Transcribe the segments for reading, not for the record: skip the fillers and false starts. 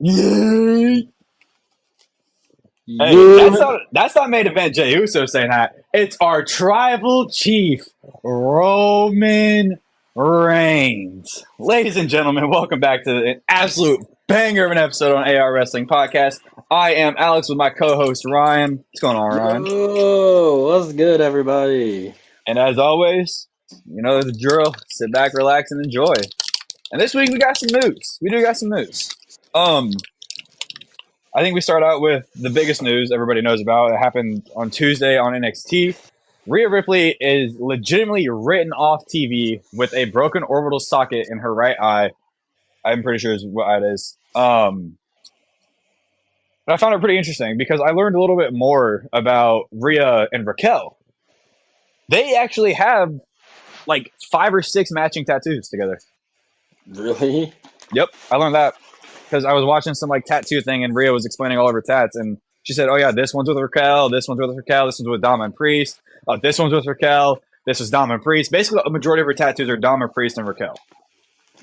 Yay! Hey, Yeah. that's not main event Jey Uso saying that. It's our tribal chief, Roman Reigns. Ladies and gentlemen, welcome back to an absolute banger of an episode on AR Wrestling Podcast. I am Alex with my co-host Ryan. What's going on, Ryan? Yo, what's good, everybody? And as always, you know the drill. Sit back, relax, and enjoy. And this week we got some news. We do got some news. I think we start out with the biggest news everybody knows about. It happened on Tuesday on NXT. Rhea Ripley is legitimately written off TV with a broken orbital socket in her right eye. I'm pretty sure is what it is. But I found it pretty interesting because I learned a little bit more about Rhea and Raquel. They actually have like 5 or 6 matching tattoos together. Really? Yep, I learned that because I was watching some like tattoo thing and Rhea was explaining all of her tats and she said, "Oh yeah, this one's with Raquel, this one's with Raquel, this one's with Dom and Priest, this one's with Raquel, this is Dom and Priest." Basically, a majority of her tattoos are Dom and Priest and Raquel.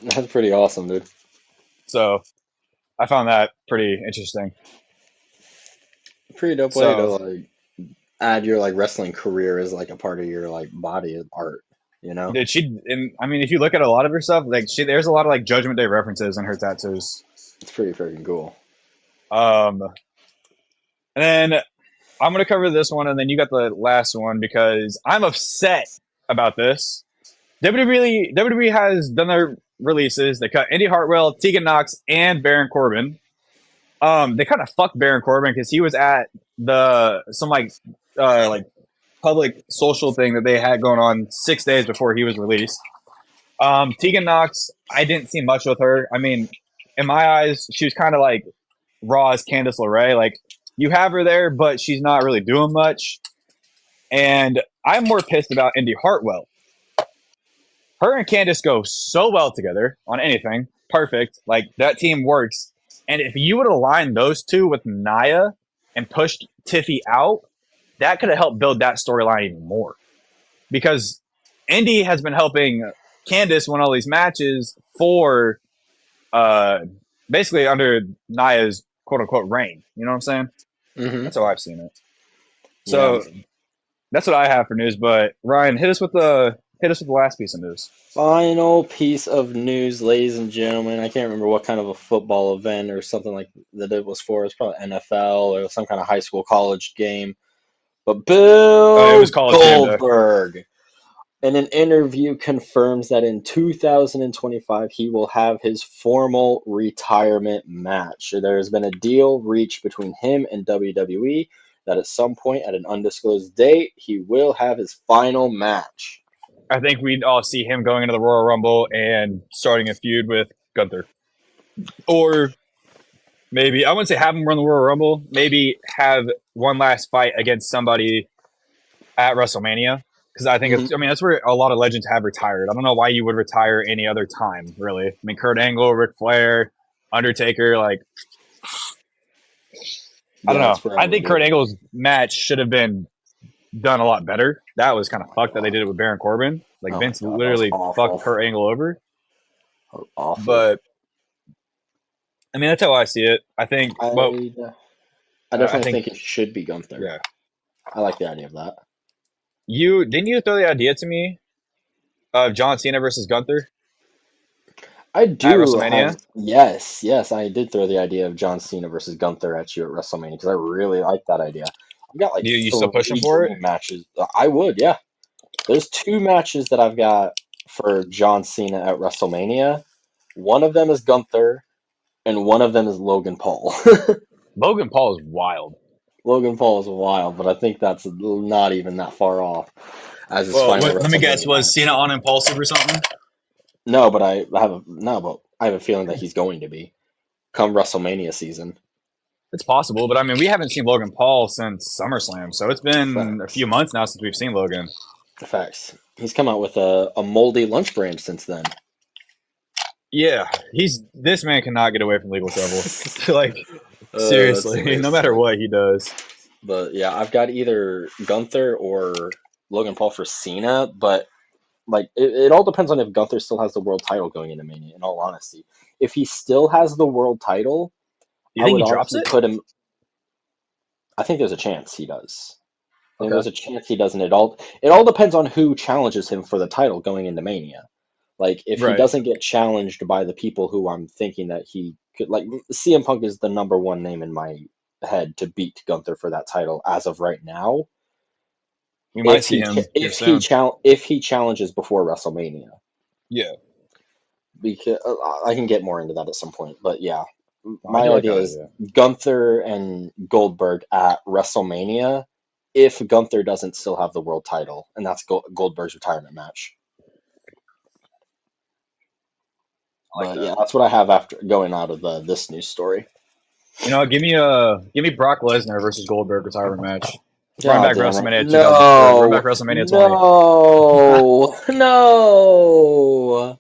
That's pretty awesome, dude. So I found that pretty interesting. Pretty dope way to So add your wrestling career as a part of your body art, you know? did she? And I mean, if you look at a lot of her stuff, like there's a lot of like Judgment Day references in her tattoos. It's pretty freaking cool. Um, and then I'm gonna cover this one, and then you got the last one because I'm upset about this. WWE has done their releases. They cut Indy Hartwell, Tegan Knox, and Baron Corbin. They kind of fucked Baron Corbin because he was at some like public social thing that they had going on 6 days before he was released. Tegan Knox, I didn't see much with her. I mean, in my eyes, she was kind of like Raw as Candice LeRae. Like you have her there, but she's not really doing much. And I'm more pissed about Indy Hartwell. Her and Candice go so well together on anything. Perfect. Like that team works. And if you would align those two with Nia and pushed Tiffy out, that could have helped build that storyline even more. Because Indy has been helping Candice win all these matches for basically under Nia's quote unquote reign. You know what I'm saying? Mm-hmm. That's how I've seen it. Yeah. So that's what I have for news. But Ryan, hit us with the last piece of news. Final piece of news, ladies and gentlemen. I can't remember what kind of a football event or something like that it was for. It's probably NFL or some kind of high school college game. But It Bill was College Game Day. Goldberg, in an interview, confirms that in 2025 he will have his formal retirement match. There has been a deal reached between him and WWE that at some point at an undisclosed date he will have his final match. I think we'd all see him going into the Royal Rumble and starting a feud with Gunther. Or maybe, I wouldn't say have him run the Royal Rumble, maybe have one last fight against somebody at WrestleMania. Because I think Mhm. that's where a lot of legends have retired. I don't know why you would retire any other time, really. I mean, Kurt Angle, Ric Flair, Undertaker, like, I don't Yeah, it's know. I forever, think Kurt dude. Angle's match should have been done a lot better. That was kind of fucked that they did it with Baron Corbin. Like, Oh my Vince god, that was literally fucked awful. Kurt Angle over. That was awful. But I mean, that's how I see it. I think. Well, I I I definitely think. think it should be Gunther. Yeah. I like the idea of that. You throw the idea to me of John Cena versus Gunther I at do WrestleMania? have, yes, I did throw the idea of John Cena versus Gunther at you at WrestleMania because I really like that idea. I've got like You still pushing three for it? dream matches. I would, yeah. There's 2 matches that I've got for John Cena at WrestleMania. One of them is Gunther, and one of them is Logan Paul. Logan Paul is wild. Logan Paul is wild, but I think that's not even that far off as his Well, final let me guess. WrestleMania Was Cena match. on Impulsive or something? No, but I have a feeling that he's going to be come WrestleMania season. It's possible, but I mean, we haven't seen Logan Paul since SummerSlam, so it's been a few Facts. months now since we've seen Logan. Facts. He's come out with a moldy lunch brand since then. Yeah, this man cannot get away from legal trouble. Like That's seriously, no matter seriously. what he does. But yeah, I've got either Gunther or Logan Paul for Cena, but it all depends on if Gunther still has the world title going into Mania, in all honesty. If he still has the world title, You I think would he drops honestly it? put him. I think there's a chance he does. I think Okay. there's a chance he doesn't. It all depends on who challenges him for the title going into Mania. Like if he Right. doesn't get challenged by the people who I'm thinking that he could, like CM Punk is the number one name in my head to beat Gunther for that title as of right now. We might see him here soon. If he challenges before WrestleMania, Yeah. because I can get more into that at some point. But yeah, I my do like idea that is idea. Gunther and Goldberg at WrestleMania if Gunther doesn't still have the world title, and that's Goldberg's retirement match. I like But that. yeah, that's what I have after going out of this news story. You know, give me Brock Lesnar versus Goldberg retirement match. Run God back damn it. WrestleMania 2000 or run back No. WrestleMania 20. No. No.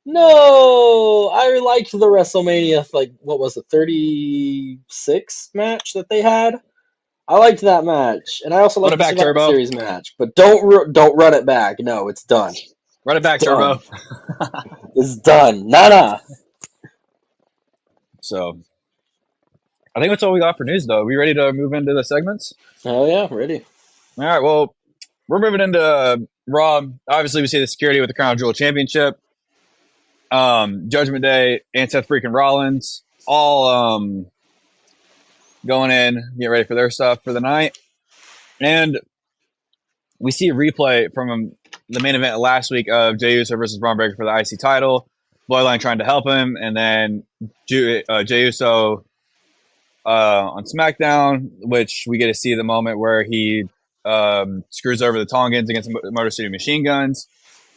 No. I liked the WrestleMania, like, what was it, 36 match that they had? I liked that match. And I also Run liked it the back, Survivor Turbo. Series match. But don't run it back. No, it's done. Run it It's back, done. Turbo. It's done. Nana. So I think that's all we got for news, though. We ready to move into the segments? Hell yeah, ready. All right. Well, we're moving into Raw. Obviously, we see the security with the Crown Jewel Championship, Judgment Day, and Seth freaking Rollins all going in, get ready for their stuff for the night, and we see a replay from the main event last week of Jey Uso versus Braun Breaker for the IC title. Bloodline trying to help him, and then Jey Uso on SmackDown, which we get to see the moment where he screws over the Tongans against Motor City Machine Guns.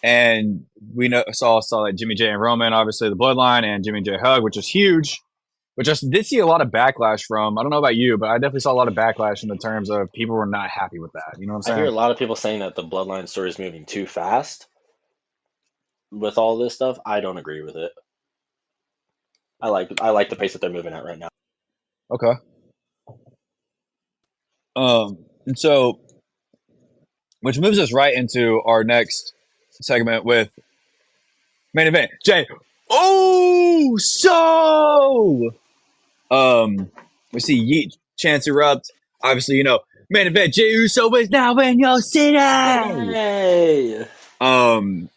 And we saw like Jimmy J and Roman, obviously the Bloodline, and Jimmy J hug, which is huge. Which I did see a lot of backlash from. I don't know about you, but I definitely saw a lot of backlash in the terms of people were not happy with that. You know what I I'm hear a saying? lot of people saying that the Bloodline story is moving too fast with all this stuff. I don't agree with it. I like the pace that they're moving at right now. Okay. And so, which moves us right into our next segment with main event. Jay, oh, so we see Yeet chants erupt. Obviously, you know, main event. Jey Uso is now in your city. Hey. Um,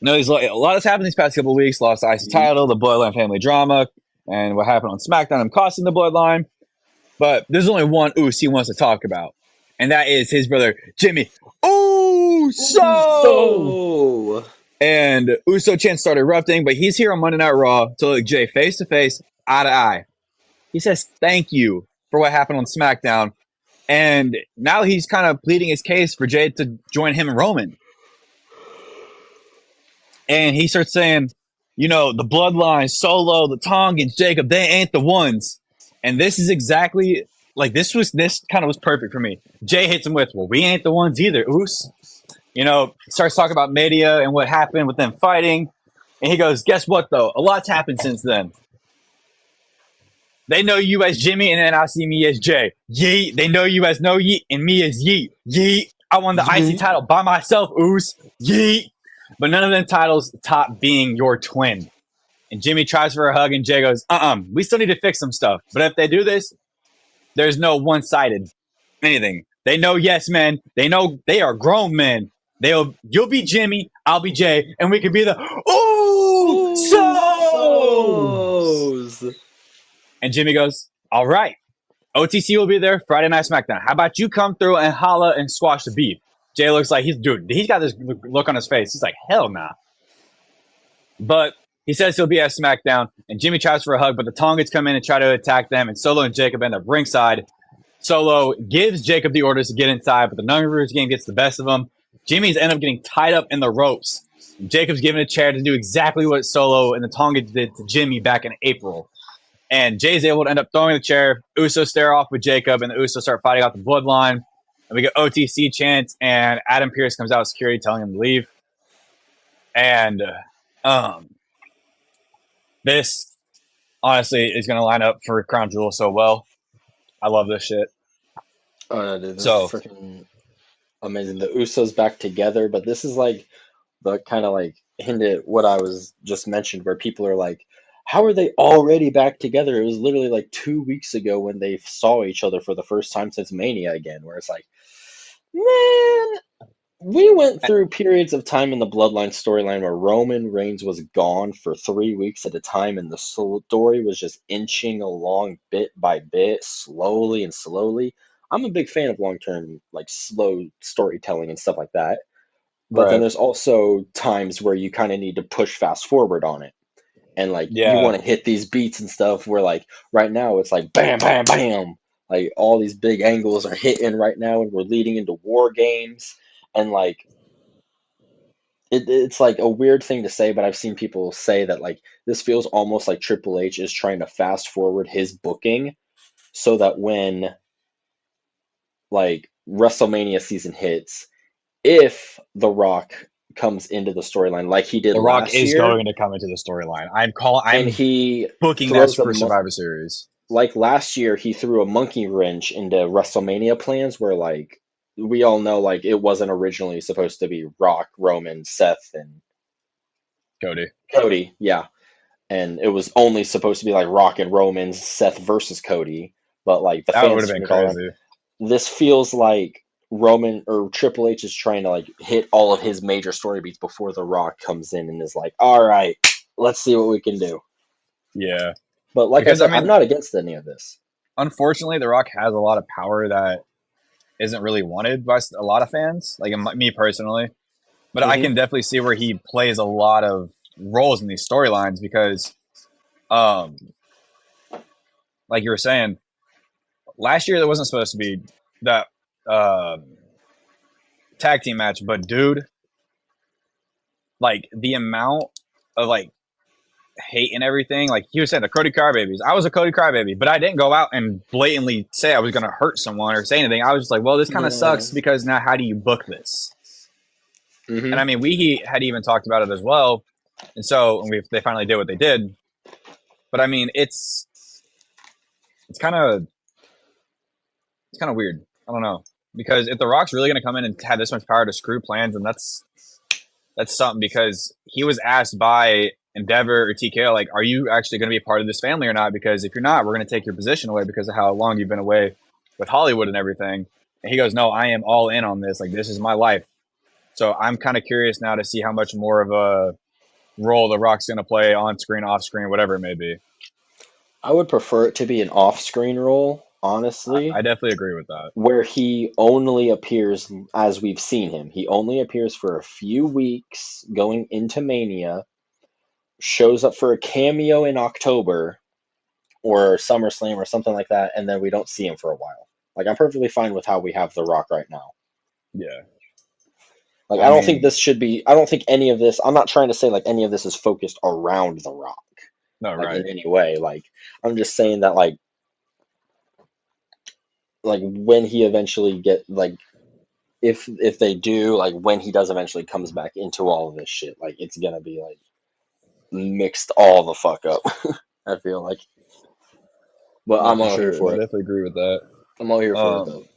no, a lot has happened these past couple of weeks. Lost the IC title, the Bloodline family drama, and what happened on SmackDown. I'm costing the Bloodline. But there's only one Uso he wants to talk about, and that is his brother Jimmy Uso. So And Uso chants started erupting, but he's here on Monday Night Raw to look Jay face to face, eye to eye. He says thank you for what happened on SmackDown, and now he's kind of pleading his case for Jay to join him and Roman. And he starts saying, you know, the Bloodline, Solo, the Tongans, Jacob, they ain't the ones. And this is exactly like this kind of was perfect for me. Jay hits him with, well, we ain't the ones either, Oos. You know, starts talking about media and what happened with them fighting. And he goes, guess what though? A lot's happened since then. They know you as Jimmy, and then I see me as Jay. Yeet. They know you as No Yeet, and me as Yeet. Yeet. I won the IC title by myself, Oos. Yeet. But none of them titles top being your twin. And Jimmy tries for a hug, and Jay goes, we still need to fix some stuff. But if they do this, there's no one-sided anything. They know yes men. They know they are grown men. You'll be Jimmy, I'll be Jay, and we could be the Souls. And Jimmy goes, all right. OTC will be there Friday Night SmackDown. How about you come through and holla and squash the beef? Jay looks like he's got this look on his face. He's like, hell nah. But he says he'll be at SmackDown, and Jimmy tries for a hug, but the Tongans come in and try to attack them, and Solo and Jacob end up ringside. Solo gives Jacob the orders to get inside, but the numbers game gets the best of him. Jimmy's end up getting tied up in the ropes. Jacob's given a chair to do exactly what Solo and the Tongans did to Jimmy back in April. And Jay's able to end up throwing the chair. Usos stare off with Jacob, and the Usos start fighting out the bloodline. And we get OTC chants, and Adam Pearce comes out of security telling him to leave. And this, honestly, is going to line up for Crown Jewel so well. I love this shit. Oh no, dude, this is So, freaking amazing. The Usos back together, but this is like the kind of like hint at what I was just mentioned, where people are like, how are they already back together? It was literally like 2 weeks ago when they saw each other for the first time since Mania again, where it's like, man, we went through periods of time in the Bloodline storyline where Roman Reigns was gone for 3 weeks at a time, and the story was just inching along bit by bit, slowly and slowly. I'm a big fan of long term, like slow storytelling and stuff like that. But then Right. there's also times where you kind of need to push fast forward on it. And like you Yeah. want to hit these beats and stuff where like right now it's like bam, bam, bam. Like all these big angles are hitting right now and we're leading into war games. And like it's like a weird thing to say, but I've seen people say that like this feels almost like Triple H is trying to fast forward his booking so that when like WrestleMania season hits, if The Rock comes into the storyline like he did The Rock last is year, going to come into the storyline. and I'm he booking that throws a for Survivor Series. like last year he threw a monkey wrench into WrestleMania plans where like we all know like it wasn't originally supposed to be Rock, Roman, Seth, and Cody. Cody, yeah, and it was only supposed to be like Rock and Roman, Seth versus Cody, but like the That would fans have been turned it all around. crazy. This feels like Roman or Triple H is trying to like hit all of his major story beats before The Rock comes in and is like, all right, let's see what we can do. Yeah. But like I Because I said, I'm mean, not against any of this. unfortunately, The Rock has a lot of power that isn't really wanted by a lot of fans, like me personally. But I Hmm. can definitely see where he plays a lot of roles in these storylines because, um, like you were saying, last year there wasn't supposed to be that tag team match, but dude, like the amount of like hate and everything, like he was saying, the Cody Crybabies. I was a Cody Crybaby, but I didn't go out and blatantly say I was going to hurt someone or say anything. I was just like, well, this kind of Yeah. sucks because now how do you book this? And Hmm. I mean, we had even talked about it as well, and so they finally did what they did. But I mean, it's kind of it's kind of weird. I don't know because if The Rock's really going to come in and have this much power to screw plans, and that's something because he was asked by Endeavor or TKO, like, are you actually going to be a part of this family or not? Because if you're not, we're going to take your position away because of how long you've been away with Hollywood and everything. And he goes, no, I am all in on this. Like, this is my life. So I'm kind of curious now to see how much more of a role The Rock's going to play on screen, off screen, whatever it may be. I would prefer it to be an off-screen role, honestly, I definitely agree with that. where he only appears as we've seen him. He only appears for a few weeks going into Mania, shows up for a cameo in October or SummerSlam or something like that, and then we don't see him for a while. Like I'm perfectly fine with how we have The Rock right now. Yeah. Like I I don't think mean, this should be. I don't think any of this. I'm not trying to say like any of this is focused around The Rock, no, like right. in any way. Like I'm just saying that like when he eventually get like if they do like when he does eventually comes back into all of this shit, like it's gonna be like mixed all the fuck up. I feel like, but No, I'm for all here sure. I for it. definitely agree with that. I'm all here for it though. Um,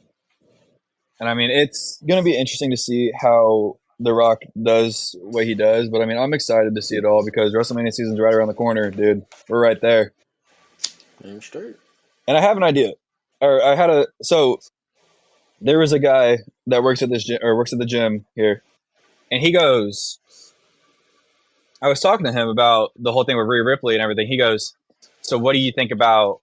and I mean, it's going to be interesting to see how The Rock does what he does. But I mean, I'm excited to see it all because WrestleMania season's right around the corner, dude. We're right there. I'm straight. And I have an idea. Or I had a so there was a guy that works at this gym or works at the gym here, and he goes. I was talking to him about the whole thing with Rhea Ripley and everything. He goes, "So what do you think about?"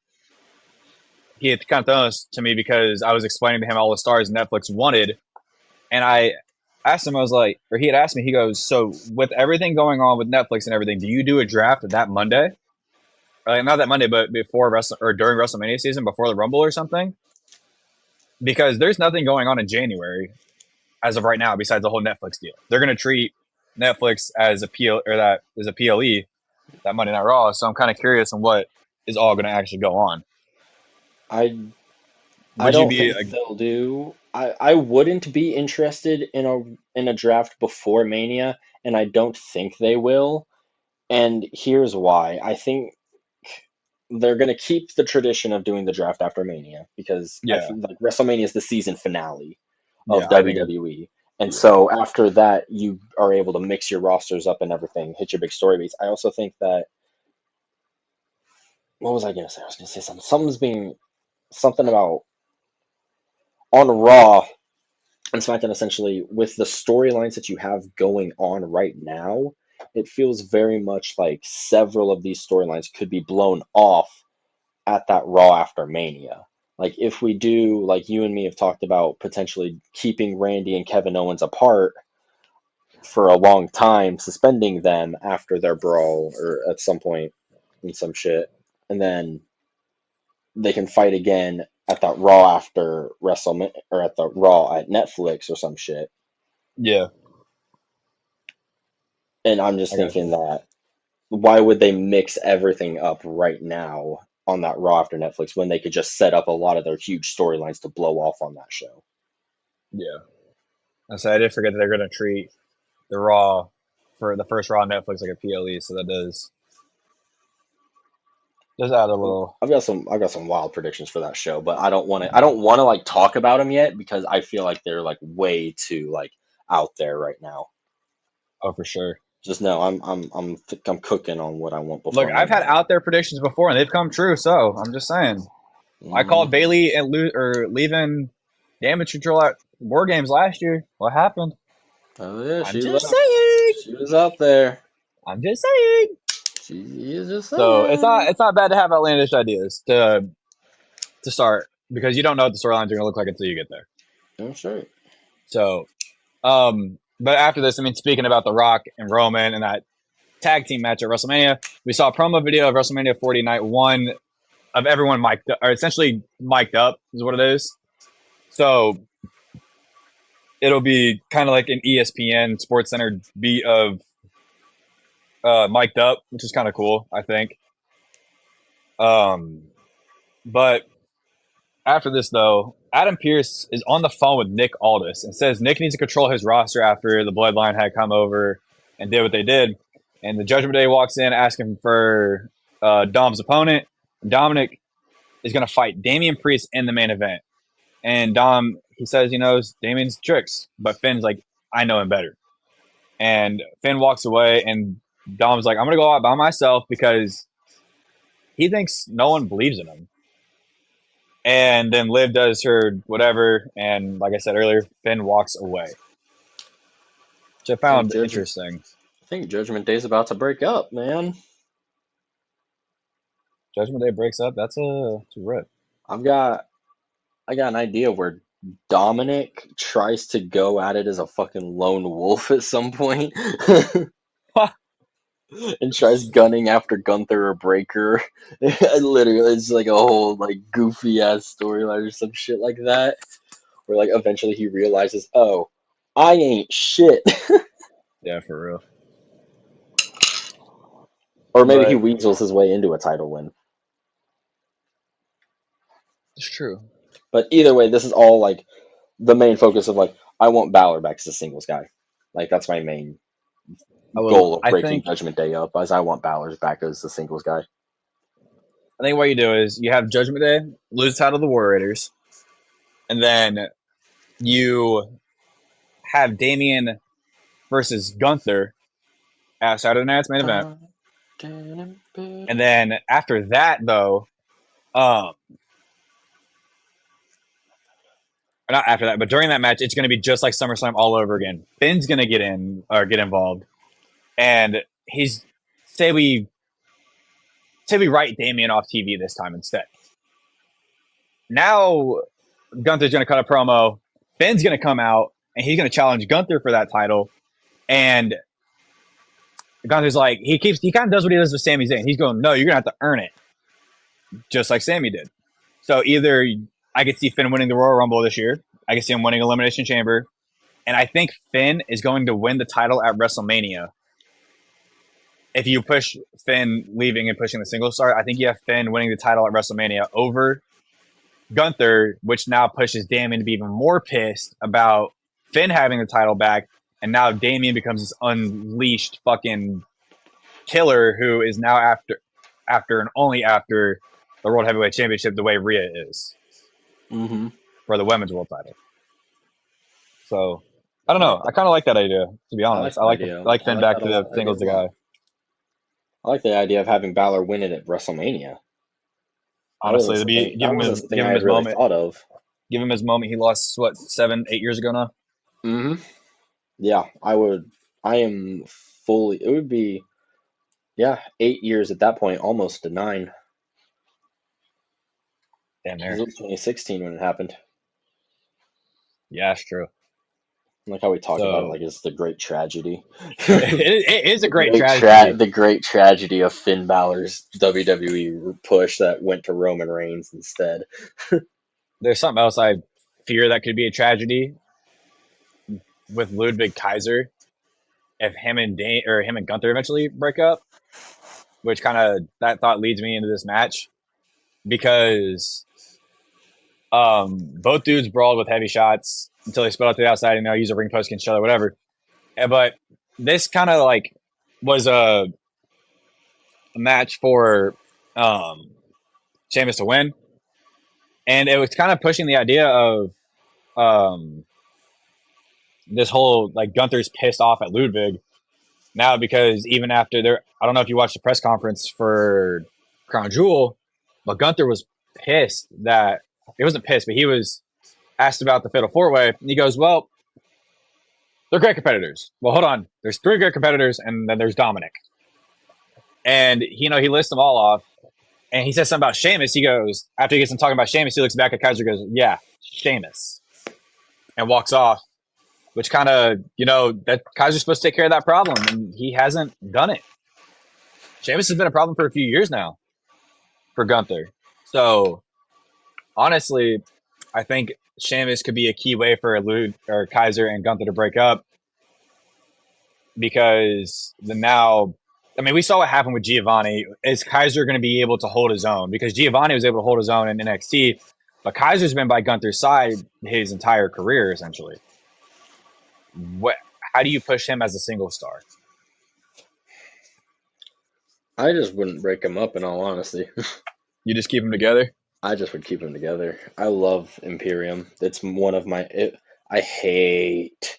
He had kind of thrown this to me because I was explaining to him all the stars Netflix wanted, and I asked him. I was like, or he had asked me. He goes, "So with everything going on with Netflix and everything, do you do a draft that Monday? Or like, not that Monday, but before or during WrestleMania season, before the Rumble or something?" Because there's nothing going on in January as of right now besides the whole Netflix deal. They're going to treat Netflix as a PL or that is a PLE, that Monday Night Raw. So I'm kind of curious on what is all going to actually go on. I I Would you don't be think they'll do. I wouldn't be interested in a draft before Mania, and I don't think they will. And here's why. I think they're going to keep the tradition of doing the draft after Mania because I yeah, think like WrestleMania is the season finale of yeah, I think it, WWE. And yeah, so after that, you are able to mix your rosters up and everything, hit your big story beats. I also think that what was I gonna say? I was gonna say something. Something about on Raw and SmackDown. Essentially, with the storylines that you have going on right now, it feels very much like several of these storylines could be blown off at that Raw after Mania. Like if we do, like you and me have talked about potentially keeping Randy and Kevin Owens apart for a long time, suspending them after their brawl or at some point in some shit, and then they can fight again at that Raw after WrestleMania or at the Raw at Netflix or some shit. Yeah, And I'm just I got thinking you. that why would they mix everything up right now on that Raw after Netflix when they could just set up a lot of their huge storylines to blow off on that show? Yeah, I said I did forget that they're gonna treat the Raw for the first Raw on Netflix like a PLE, so that does add a little. I've got some wild predictions for that show, but I don't want to like talk about them yet because I feel like they're like way too like out there right now. Oh, for sure. Just know I'm cooking on what I want Look, before I've had Mania. out there predictions before, and they've come true. So I'm just saying. I called Hmm. Bailey and leaving Damage Control at War Games last year. What happened? Oh yeah, I'm she just left. saying. She was out there. I'm just saying. She is just So saying. it's not bad to have outlandish ideas to start because you don't know what the storylines are going to look like until you get there. I'm sure. So, but after this, I mean, speaking about The Rock and Roman and that tag team match at WrestleMania, we saw a promo video of WrestleMania 40 Night One of everyone mic'd up, or essentially mic'd up is what it is. So it'll be kind of like an ESPN Sports Center beat of mic'd up, which is kind of cool, I think. Um, but after this, though, Adam Pearce is on the phone with Nick Aldis and says Nick needs to control his roster after the Bloodline had come over and did what they did. And the Judgment Day walks in asking for Dom's opponent. Dominic is going to fight Damian Priest in the main event. And Dom, he says he knows Damian's tricks, but Finn's like, I know him better. And Finn walks away, and Dom's like, I'm going to go out by myself because he thinks no one believes in him. And then Liv does her whatever, and like I said earlier, Finn walks away, which I I think found Judgment. interesting. I think Judgment Day's about to break up, man. Judgment Day breaks up. That's a rip. I've got I got an idea where Dominic tries to go at it as a fucking lone wolf at some point. And tries gunning after Gunther or Breaker. Literally, it's like a whole like goofy ass storyline or some shit like that. Where like eventually he realizes, oh, I ain't shit. Yeah, for real. Or maybe he But weasels his way into a title win. it's true. But either way, this is all like the main focus of like I want Balor back as a singles guy. Like that's my main goal of I breaking think Judgment Day up, as I want Balor's back as the singles guy. what you do is you have Judgment Day lose the title to the War Raiders, and then you have Damian versus Gunther at Saturday Night's main event. And then after that, though, um, not after that, but during that match, it's going to be just like SummerSlam all over again. Finn's going to get in or get involved, and he's say we write Damien off TV this time instead. Now Gunther's going to cut a promo. Finn's going to come out and he's going to challenge Gunther for that title. And Gunther's like he kind of does what he does with Sami Zayn. He's going, no, you're going to have to earn it, just like Sami did. So either I could see Finn winning the Royal Rumble this year. I could see him winning Elimination Chamber. And I think Finn is going to win the title at WrestleMania. If you push Finn leaving and pushing the single star, I think you have Finn winning the title at WrestleMania over Gunther, which now pushes Damien to be even more pissed about Finn having the title back. And now Damien becomes this unleashed fucking killer who is now after and only after the World Heavyweight Championship the way Rhea is Mm-hmm. for the women's world title. So I don't I like know. I kind of like that idea, to be I like honest. that idea. I like I Finn like back that a to the lot. I do singles a the guy. lot. I like the idea of having Balor win it at WrestleMania. Honestly, to be That wasn't something give I him had his really moment. thought of. Give him his moment. He lost what 7, 8 years ago now. Hmm. Yeah, I would. I am fully. It would be, yeah, 8 years at that point, almost to nine, Damn because there. it was 2016 when it happened. Yeah, that's true. Like how we talk about it, So like it's the great tragedy. it is a great tragedy. The great tragedy of Finn Balor's WWE push that went to Roman Reigns instead. There's something else I fear that could be a tragedy with Ludwig Kaiser if him and Gunther eventually break up, which kind of that thought leads me into this match because both dudes brawled with heavy shots until they spilled out to the outside and they'll use a ring post against each other, whatever. But this kind of like was a match for um, Sheamus to win, and it was kind of pushing the idea of um, this whole like Gunther's pissed off at Ludwig now because even after there, I don't know if you watched the press conference for Crown Jewel, but Gunther was pissed that he wasn't pissed, but he was asked about the Fatal Four Way, and he goes, "Well, they're great competitors. Well, hold on, there's three great competitors, and then there's Dominic." And he lists them all off, and he says something about Sheamus. He goes after he gets them talking about Sheamus, he looks back at Kaiser, and goes, "Yeah, Sheamus," and walks off. Which kind of that Kaiser's supposed to take care of that problem, and he hasn't done it. Sheamus has been a problem for a few years now for Gunther. So honestly, I think Sheamus could be a key way for Kaiser and Gunther to break up because I mean, we saw what happened with Giovanni. Is Kaiser going to be able to hold his own? Because Giovanni was able to hold his own in NXT, but Kaiser's been by Gunther's side his entire career, essentially. What? How do you push him as a single star? I just wouldn't break them up, in all honesty. You just keep them together? I just would keep them together. I love Imperium. It's one of my. I hate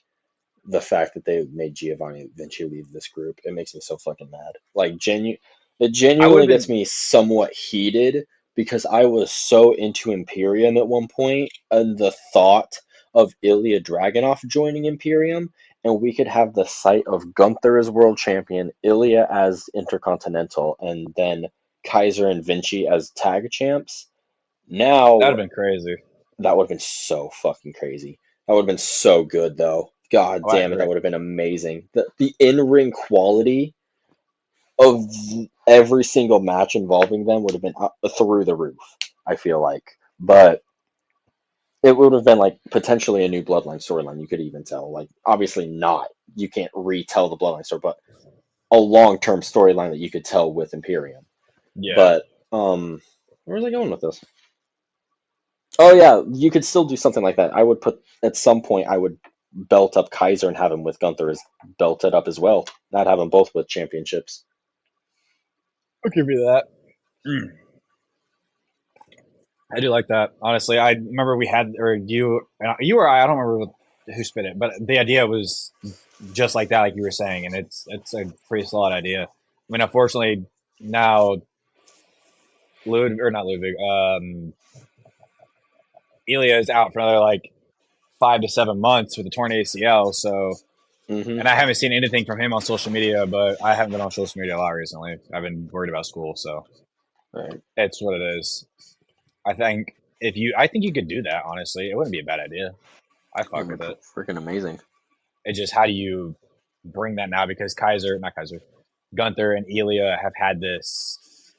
the fact that they made Giovanni Vinci leave this group. It makes me so fucking mad. Like it I would genuinely have gets been. me somewhat heated because I was so into Imperium at one point, and the thought of Ilya Dragunov joining Imperium, and we could have the sight of Gunther as world champion, Ilya as intercontinental, and then Kaiser and Vinci as tag champs. That'd Now have been crazy. that would have been so fucking crazy. That would have been so good though. God Oh, I damn it, that agree. would have been amazing. The in ring quality of every single match involving them would have been through the roof. I feel like, but it would have been like potentially a new Bloodline storyline. You could even tell, like obviously not. You can't retell the Bloodline story, but a long term storyline that you could tell with Imperium. Yeah. But where was I going with this? Oh yeah, you could still do something like that. I would put at some point I would belt up Kaiser and have him with Gunther as belted up as well. Not have them both with championships. I'll give you that. Mm. I do like that. Honestly, I remember we had, or you or I don't remember who spit it, but the idea was just like that, like you were saying, and it's a pretty solid idea. I mean, unfortunately, now or not Ludwig, Ilya is out for another like 5 to 7 months with a torn ACL. So, Hmm. and I haven't seen anything from him on social media, but I haven't been on social media a lot recently. I've been worried about school, so Right. it's what it is. I think you could do that. Honestly, it wouldn't be a bad idea. I fuck with it. Freaking amazing. It's just how do you bring that now because not Kaiser, Gunther and Ilya have had this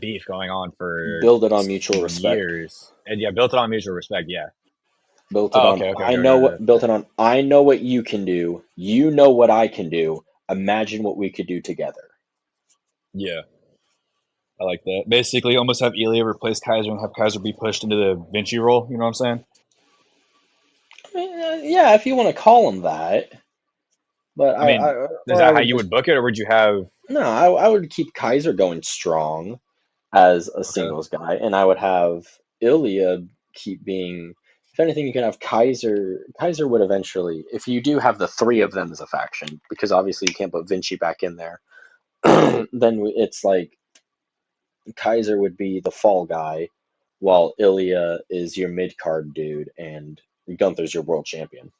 beef going on for Build it on mutual respect. years, and yeah, built it on mutual respect. Yeah. Built it Oh, on okay, okay, I okay, know okay. what built it on I know what you can do. You know what I can do. Imagine what we could do together. Yeah, I like that. Basically, almost have Ilya replace Kaiser and have Kaiser be pushed into the Vinci role. You know what I'm saying? Yeah, if you want to call him that. But I mean, is or I that how would you just would book it, or would you have? no, I would keep Kaiser going strong as a Okay, singles guy, and I would have Ilya keep being. If anything, you can have Kaiser. Kaiser would eventually, if you do have the three of them as a faction, because obviously you can't put Vinci back in there, then it's like Kaiser would be the fall guy, while Ilya is your mid card dude, and Gunther's your world champion.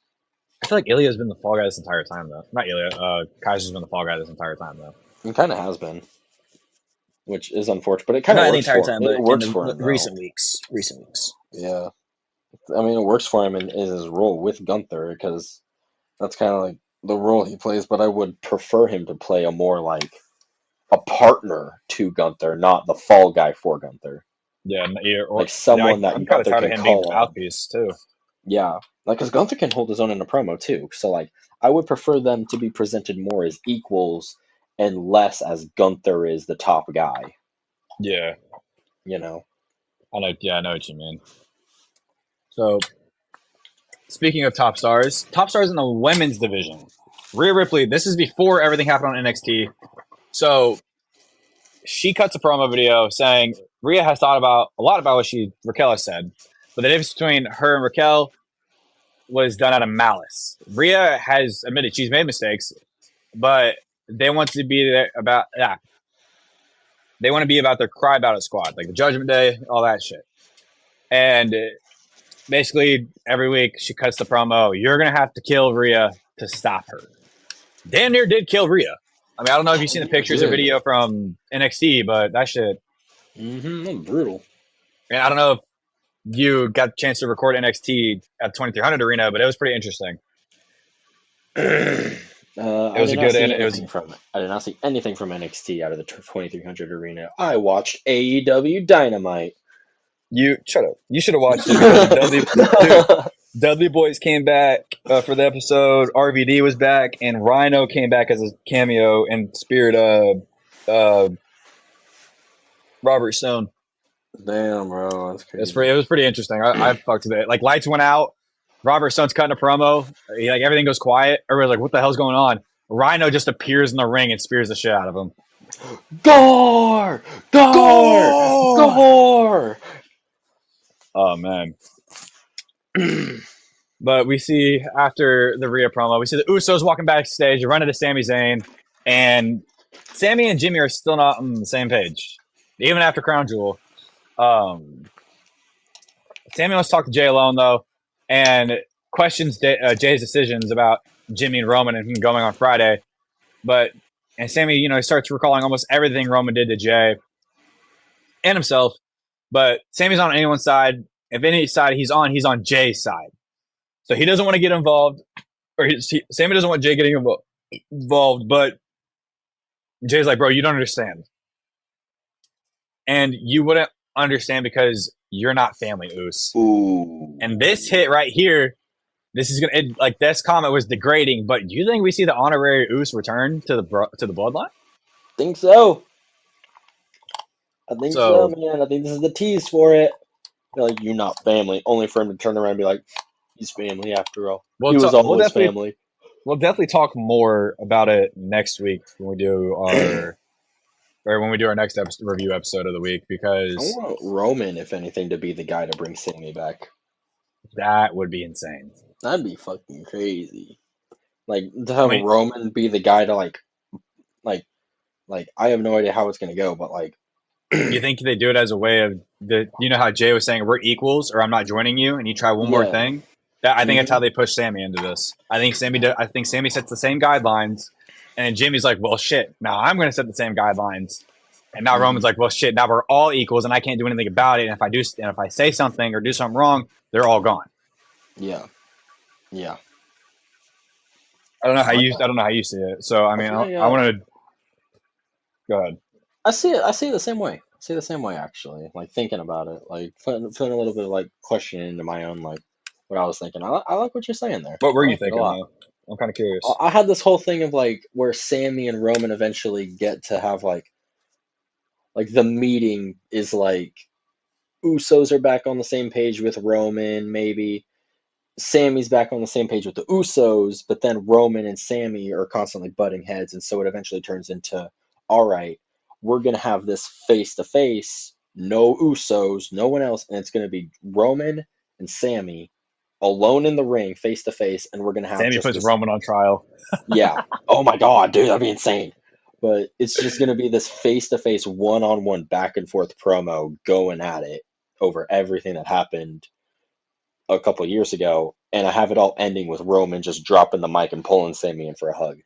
I feel like Ilya's been the fall guy this entire time, though. Not Ilya. Kaiser's been the fall guy this entire time, though. It kind of has been, which is unfortunate, but it kind of Not the works entire for him. time, It but in works for the him though. recent weeks. Recent weeks. Yeah, I mean, it works for him in his role with Gunther because that's kind of like the role he plays. But I would prefer him to play a more like a partner to Gunther, not the fall guy for Gunther. Yeah, Like someone I'm that kind of Gunther tired of can him being the call on. mouthpiece too. Yeah, like because Gunther can hold his own in a promo too. So like, I would prefer them to be presented more as equals and less as Gunther is the top guy. Yeah, You know. I know. Yeah, I know what you mean. So, speaking of top stars in the women's division, Rhea Ripley. This is before everything happened on NXT. So she cuts a promo video saying Rhea has thought about a lot about what Raquel has said, but the difference between her and Raquel was done out of malice. Rhea has admitted she's made mistakes, but they want to be there about they want to be about their cry about it squad, like the Judgment Day, all that shit. And basically, every week she cuts the promo. You're gonna have to kill Rhea to stop her. Damn near did kill Rhea. I mean, I don't know if you've seen the pictures or video from NXT, but that shit. Brutal. And I don't know if you got a chance to record NXT at 2300 Arena, but it was pretty interesting. I did not see anything from it. I did not see anything from NXT out of the 2300 Arena. I watched AEW Dynamite. You shut up. You should have watched it because Dudley Boys came back for the episode. RVD was back, and Rhino came back as a cameo in spirit of Robert Stone. Damn, bro, that's crazy. It was pretty interesting. I fucked with it. Like lights went out. Robert Stone's cutting a promo. Like everything goes quiet. Everybody's like, "What the hell's going on?" Rhino just appears in the ring and spears the shit out of him. Gore! Gore! Gore! Oh man. But we see after the Rhea promo, we see the Usos walking backstage. They run into Sami Zayn, and Sami and Jimmy are still not on the same page, even after Crown Jewel. Sami wants to talk to Jay alone though, and questions Jay's decisions about Jimmy and Roman and him going on Friday. And Sami, he starts recalling almost everything Roman did to Jay and himself. But Sami's not on anyone's side. If any side he's on Jay's side. So he doesn't want to get involved, or Sami doesn't want Jay getting involved. But Jay's like, bro, you don't understand, and you wouldn't understand because you're not family, Oos. Ooh. And this hit right here, this is gonna this comment was degrading. But do you think we see the honorary Oos return to the bloodline? Think so. I think so, man. I think this is the tease for it. Like, you're not family. Only for him to turn around and be like, he's family after all. He was always family. We'll definitely talk more about it next week when we do our next review episode of the week, because I want Roman, if anything, to be the guy to bring Sami back. That would be insane. That'd be fucking crazy. Like, to have Roman be the guy to like I have no idea how it's gonna go, but like, you think they do it as a way of how Jay was saying we're equals, or I'm not joining you, and you try one more thing. I think that's how they push Sami into this. I think Sami sets the same guidelines, and Jimmy's like, well, shit. Now I'm going to set the same guidelines, and now Roman's like, well, shit. Now we're all equals, and I can't do anything about it. And if I say something or do something wrong, they're all gone. Yeah. I don't know how you see it. So I mean, I want to go ahead. I see it the same way. Actually. Like, thinking about it, like feeling a little bit of like questioning into my own like what I was thinking. I like what you're saying there. What were you thinking? I'm kind of curious. I had this whole thing of like where Sami and Roman eventually get to have like the meeting is like Usos are back on the same page with Roman, maybe Sami's back on the same page with the Usos, but then Roman and Sami are constantly butting heads, and so it eventually turns into, all right, we're going to have this face-to-face, no Usos, no one else, and it's going to be Roman and Sami alone in the ring, face-to-face, and we're going to have Sami puts Roman on trial. Yeah. Oh my god, dude, that'd be insane. But it's just going to be this face-to-face, one-on-one, back-and-forth promo going at it over everything that happened a couple of years ago, and I have it all ending with Roman just dropping the mic and pulling Sami in for a hug.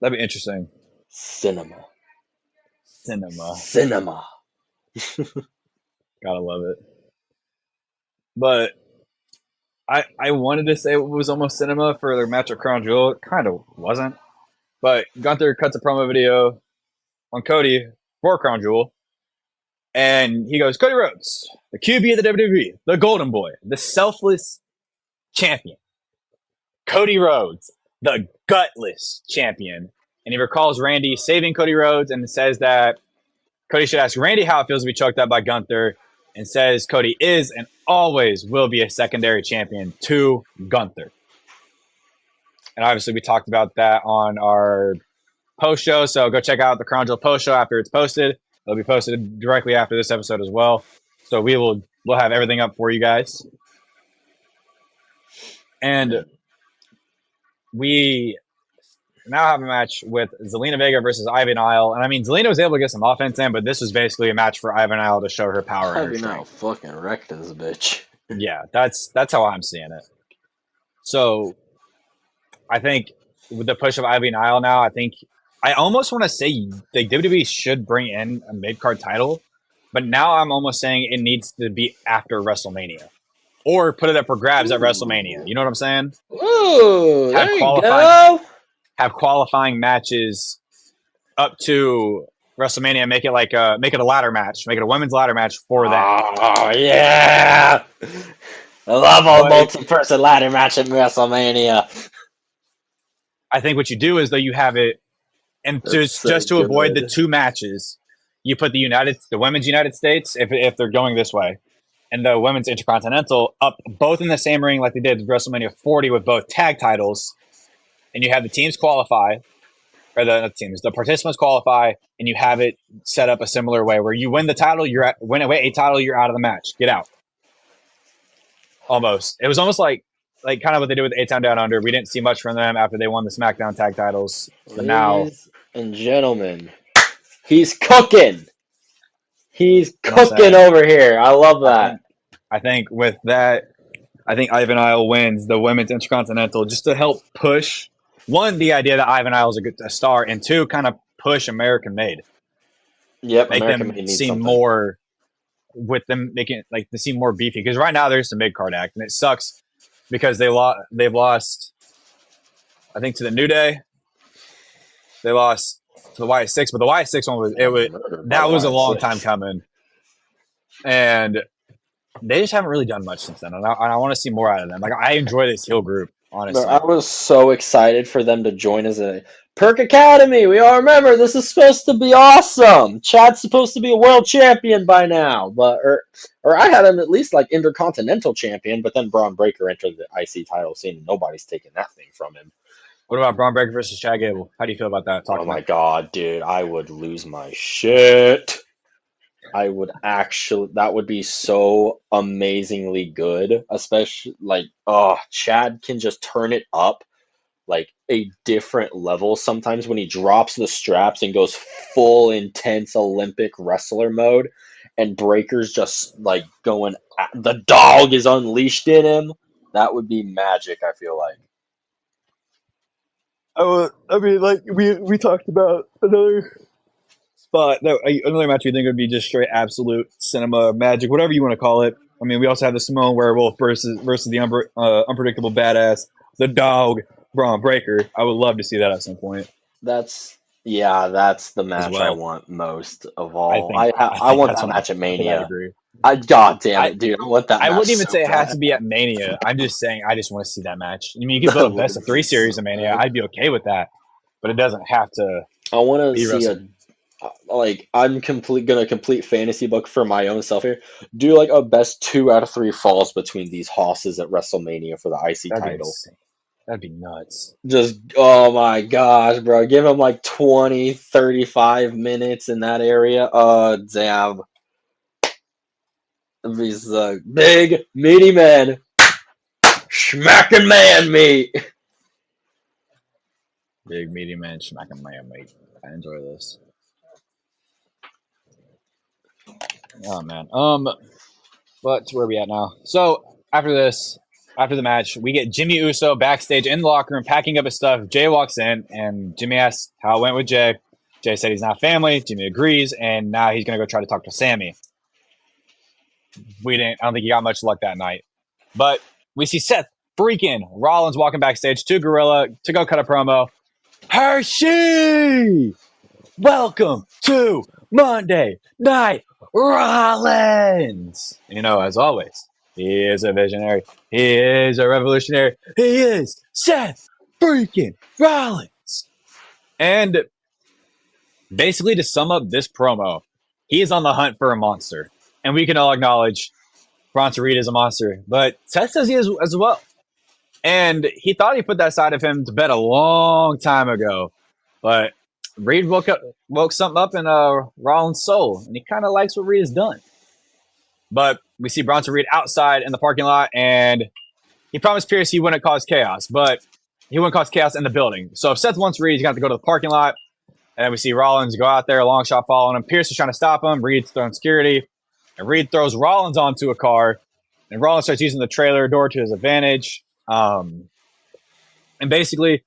That'd be interesting. Cinema. Gotta love it. But I wanted to say it was almost cinema for their match at Crown Jewel. It kind of wasn't. But Gunther cuts a promo video on Cody for Crown Jewel. And he goes, Cody Rhodes, the QB of the WWE, the Golden Boy, the selfless champion. Cody Rhodes, the gutless champion. And he recalls Randy saving Cody Rhodes and says that Cody should ask Randy how it feels to be choked up by Gunther, and says Cody is and always will be a secondary champion to Gunther. And obviously we talked about that on our post show, so go check out the Crown Jewel post show after it's posted. It'll be posted directly after this episode as well. So we'll have everything up for you guys. And we now have a match with Zelina Vega versus Ivy Nile. And I mean, Zelina was able to get some offense in, but this was basically a match for Ivy Nile to show her power and her Ivy Nile strength. fucking wrecked this bitch. Yeah, that's how I'm seeing it. So I think with the push of Ivy Nile now, I almost want to say the WWE should bring in a mid-card title, but now I'm almost saying it needs to be after WrestleMania. Or put it up for grabs at WrestleMania. You know what I'm saying? Ooh, there you go. Have qualifying matches up to WrestleMania. Make it a ladder match. Make it a women's ladder match for that. Oh yeah! I love a multi-person ladder match at WrestleMania. I think what you do is though you have it, and just to avoid the two matches, you put the women's United States if they're going this way, and the women's Intercontinental up both in the same ring like they did at WrestleMania 40 with both tag titles, and you have the teams qualify, or the participants qualify, and you have it set up a similar way where you win the title, win a title, you're out of the match, get out. Almost, it was almost like kind of what they did with A-Town Down Under. We didn't see much from them after they won the SmackDown tag titles, but now, ladies and gentlemen, he's cooking. He's cooking over here. I love that. I think with that, Ivy Nile wins the women's Intercontinental just to help push, one, the idea that Ivy Nile is a star, and two, kind of push American Made. Yep, make American them Made seem something. more, with them making it like to seem more beefy. Because right now there's a mid-card act, and it sucks because they've lost, I think, to the New Day. They lost to the Y6, but the Y6 one was a long time coming, and they just haven't really done much since then. And I want to see more out of them. Like, I enjoy this heel group, honestly. I was so excited for them to join as a Perk Academy. We all remember this is supposed to be awesome. Chad's supposed to be a world champion by now, or I had him at least like Intercontinental champion. But then Braun Breaker entered the IC title scene, and nobody's taking that thing from him. What about Braun Breaker versus Chad Gable? How do you feel about that? My God, dude, I would lose my shit. I would actually, that would be so amazingly good, especially Chad can just turn it up like a different level sometimes when he drops the straps and goes full intense Olympic wrestler mode, and Breaker's just like going, the dog is unleashed in him. That would be magic, I feel like. I mean, like we talked about another spot, another match we think would be just straight absolute cinema magic, whatever you want to call it. I mean, we also have the Samoan Werewolf versus the unpredictable badass, the dog, Braun Breaker. I would love to see that at some point. That's the match I want most of all. I want that match at Mania. I agree. God damn it, dude! I want that. I wouldn't even say it has to be at Mania. I'm just saying I just want to see that match. I mean, you can build a best of 3 series of Mania. I'd be okay with that, but it doesn't have to. I want to see I'm gonna complete fantasy book for my own self here. Do like a best 2 out of 3 falls between these hosses at WrestleMania for the IC title. That'd be nuts. Just, oh my gosh, bro. Give him like 20, 35 minutes in that area. Damn. These big, meaty men. Smacking man meat. Big meaty man, smacking man, mate. I enjoy this. Oh man. But where are we at now? So after this, after the match, we get Jimmy Uso backstage in the locker room packing up his stuff. Jay walks in and Jimmy asks how it went with Jay. Jay said he's not family. Jimmy agrees, and now he's gonna go try to talk to Sammy. I don't think he got much luck that night. But we see Seth freaking Rollins walking backstage to Gorilla to go cut a promo. Hershey! Welcome to Monday Night Rollins! As always, he is a visionary. He is a revolutionary. He is Seth freaking Rollins. And basically, to sum up this promo, he is on the hunt for a monster. And we can all acknowledge Bronson Reed is a monster. But Seth says he is as well. And he thought he put that side of him to bed a long time ago. But Reed woke something up in Rollins' soul. And he kind of likes what Reed has done. But we see Bronson Reed outside in the parking lot. And he promised Pierce he wouldn't cause chaos. But he wouldn't cause chaos in the building. So if Seth wants Reed, he's got to go to the parking lot. And then we see Rollins go out there, a long shot following him. Pierce is trying to stop him. Reed's throwing security. And Reed throws Rollins onto a car. And Rollins starts using the trailer door to his advantage. And basically,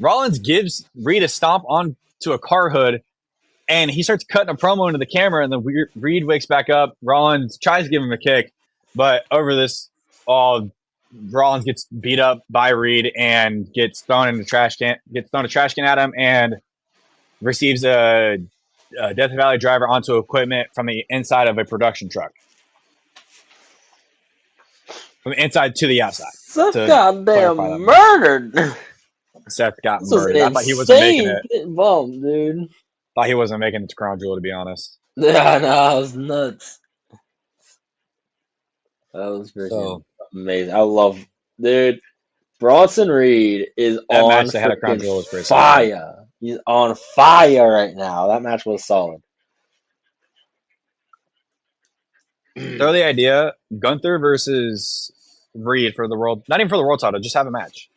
Rollins gives Reed a stomp onto a car hood. And he starts cutting a promo into the camera. And then Reed wakes back up. Rollins tries to give him a kick. But over this, Rollins gets beat up by Reed and gets thrown a trash can at him. And receives a Death Valley driver onto equipment from the inside of a production truck. From the inside to the outside. Seth goddamn murdered. Seth got murdered. I thought he wasn't making it. Bump, dude. Thought he wasn't making it to Crown Jewel, to be honest. Yeah, no, it was nuts. That was freaking amazing. I love, dude. Bronson Reed is that on match they had at Crown Jewel was pretty fire. solid. He's on fire right now. That match was solid. Throw the idea: Gunther versus Reed for the world. Not even for the world title. Just have a match.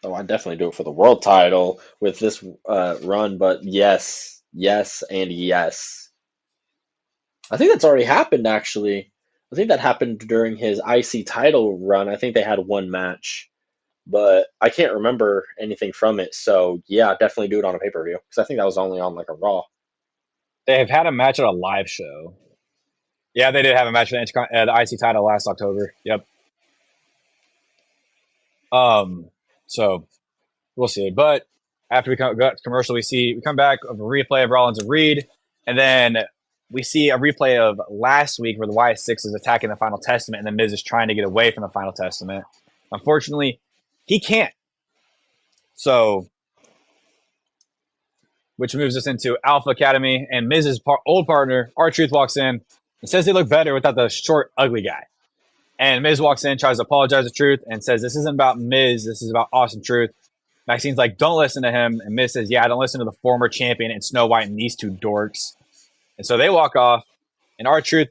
Oh, I'd definitely do it for the world title with this run. But yes, and yes. I think that's already happened. Actually, I think that happened during his IC title run. I think they had one match. But I can't remember anything from it. So, yeah, definitely do it on a pay-per-view. Because I think that was only on, like, a Raw. They have had a match at a live show. Yeah, they did have a match at the IC title last October. Yep. So, we'll see. But after we got to commercial, we come back of a replay of Rollins and Reed. And then we see a replay of last week where the YS6 is attacking the Final Testament. And the Miz is trying to get away from the Final Testament. Unfortunately, he can't. So, which moves us into Alpha Academy, and Miz's old partner, R-Truth, walks in and says they look better without the short, ugly guy. And Miz walks in, tries to apologize to Truth, and says, this isn't about Miz, this is about Awesome Truth. Maxine's like, don't listen to him. And Miz says, yeah, don't listen to the former champion and Snow White and these two dorks. And so they walk off, and R-Truth,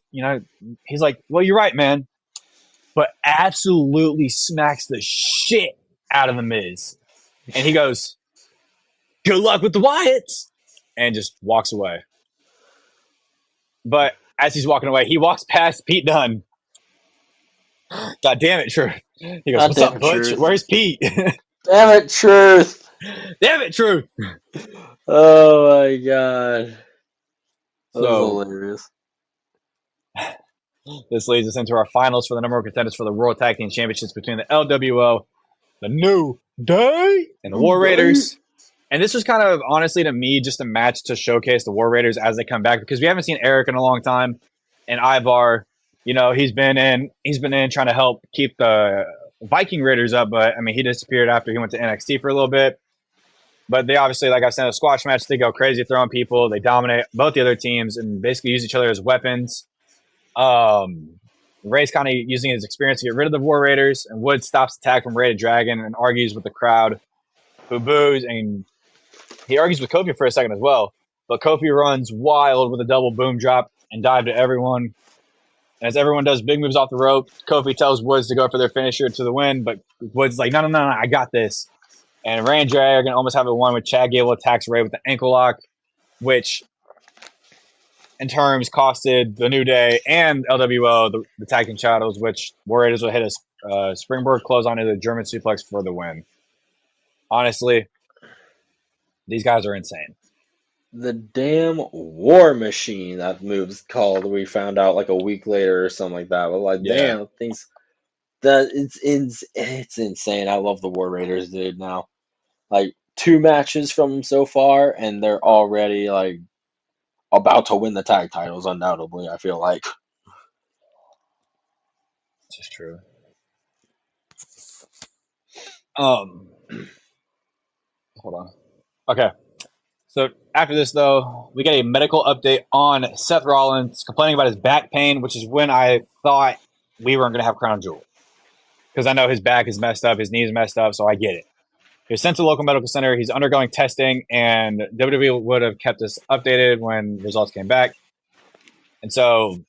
he's like, well, you're right, man. But absolutely smacks the shit out of the Miz. And he goes, good luck with the Wyatts, and just walks away. But as he's walking away, he walks past Pete Dunne. God damn it, Truth. He goes, what's up, Butch? Truth. Where's Pete? Damn it, Truth. Damn it, Truth. Oh, my God. That was hilarious. This leads us into our finals for the number one contenders for the World Tag Team Championships between the LWO, the New Day, and the War Raiders. And this was kind of, honestly, to me, just a match to showcase the War Raiders as they come back, because we haven't seen Eric in a long time. And Ivar, he's been in trying to help keep the Viking Raiders up, but I mean, he disappeared after he went to NXT for a little bit. But they obviously, like I said, a squash match, they go crazy throwing people. They dominate both the other teams and basically use each other as weapons. Ray's kind of using his experience to get rid of the War Raiders, and Wood stops the tag from Rated Dragon and argues with the crowd, who boos, and he argues with Kofi for a second as well. But Kofi runs wild with a double boom drop and dive to everyone. And as everyone does big moves off the rope, Kofi tells Woods to go for their finisher to the win, but Woods is like, no, I got this. And Ray and Jay are going to almost have a one with Chad Gable attacks Ray with the ankle lock, which in terms costed the New Day and LWO the tag team titles, which Warriors will hit a springboard close onto the German suplex for the win. Honestly, these guys are insane. The damn War Machine, that move's called. We found out like a week later or something like that. But like, Yeah. damn, things that it's insane. I love the War Raiders, dude. Now, like 2 matches from them so far, and they're already like about to win the tag titles. Undoubtedly, I feel like. It's just true. Hold on. Okay. So after this, though, we get a medical update on Seth Rollins complaining about his back pain, which is when I thought we weren't going to have Crown Jewel. Because I know his back is messed up, his knee is messed up, so I get it. He was sent to the local medical center. He's undergoing testing, and WWE would have kept us updated when results came back. And so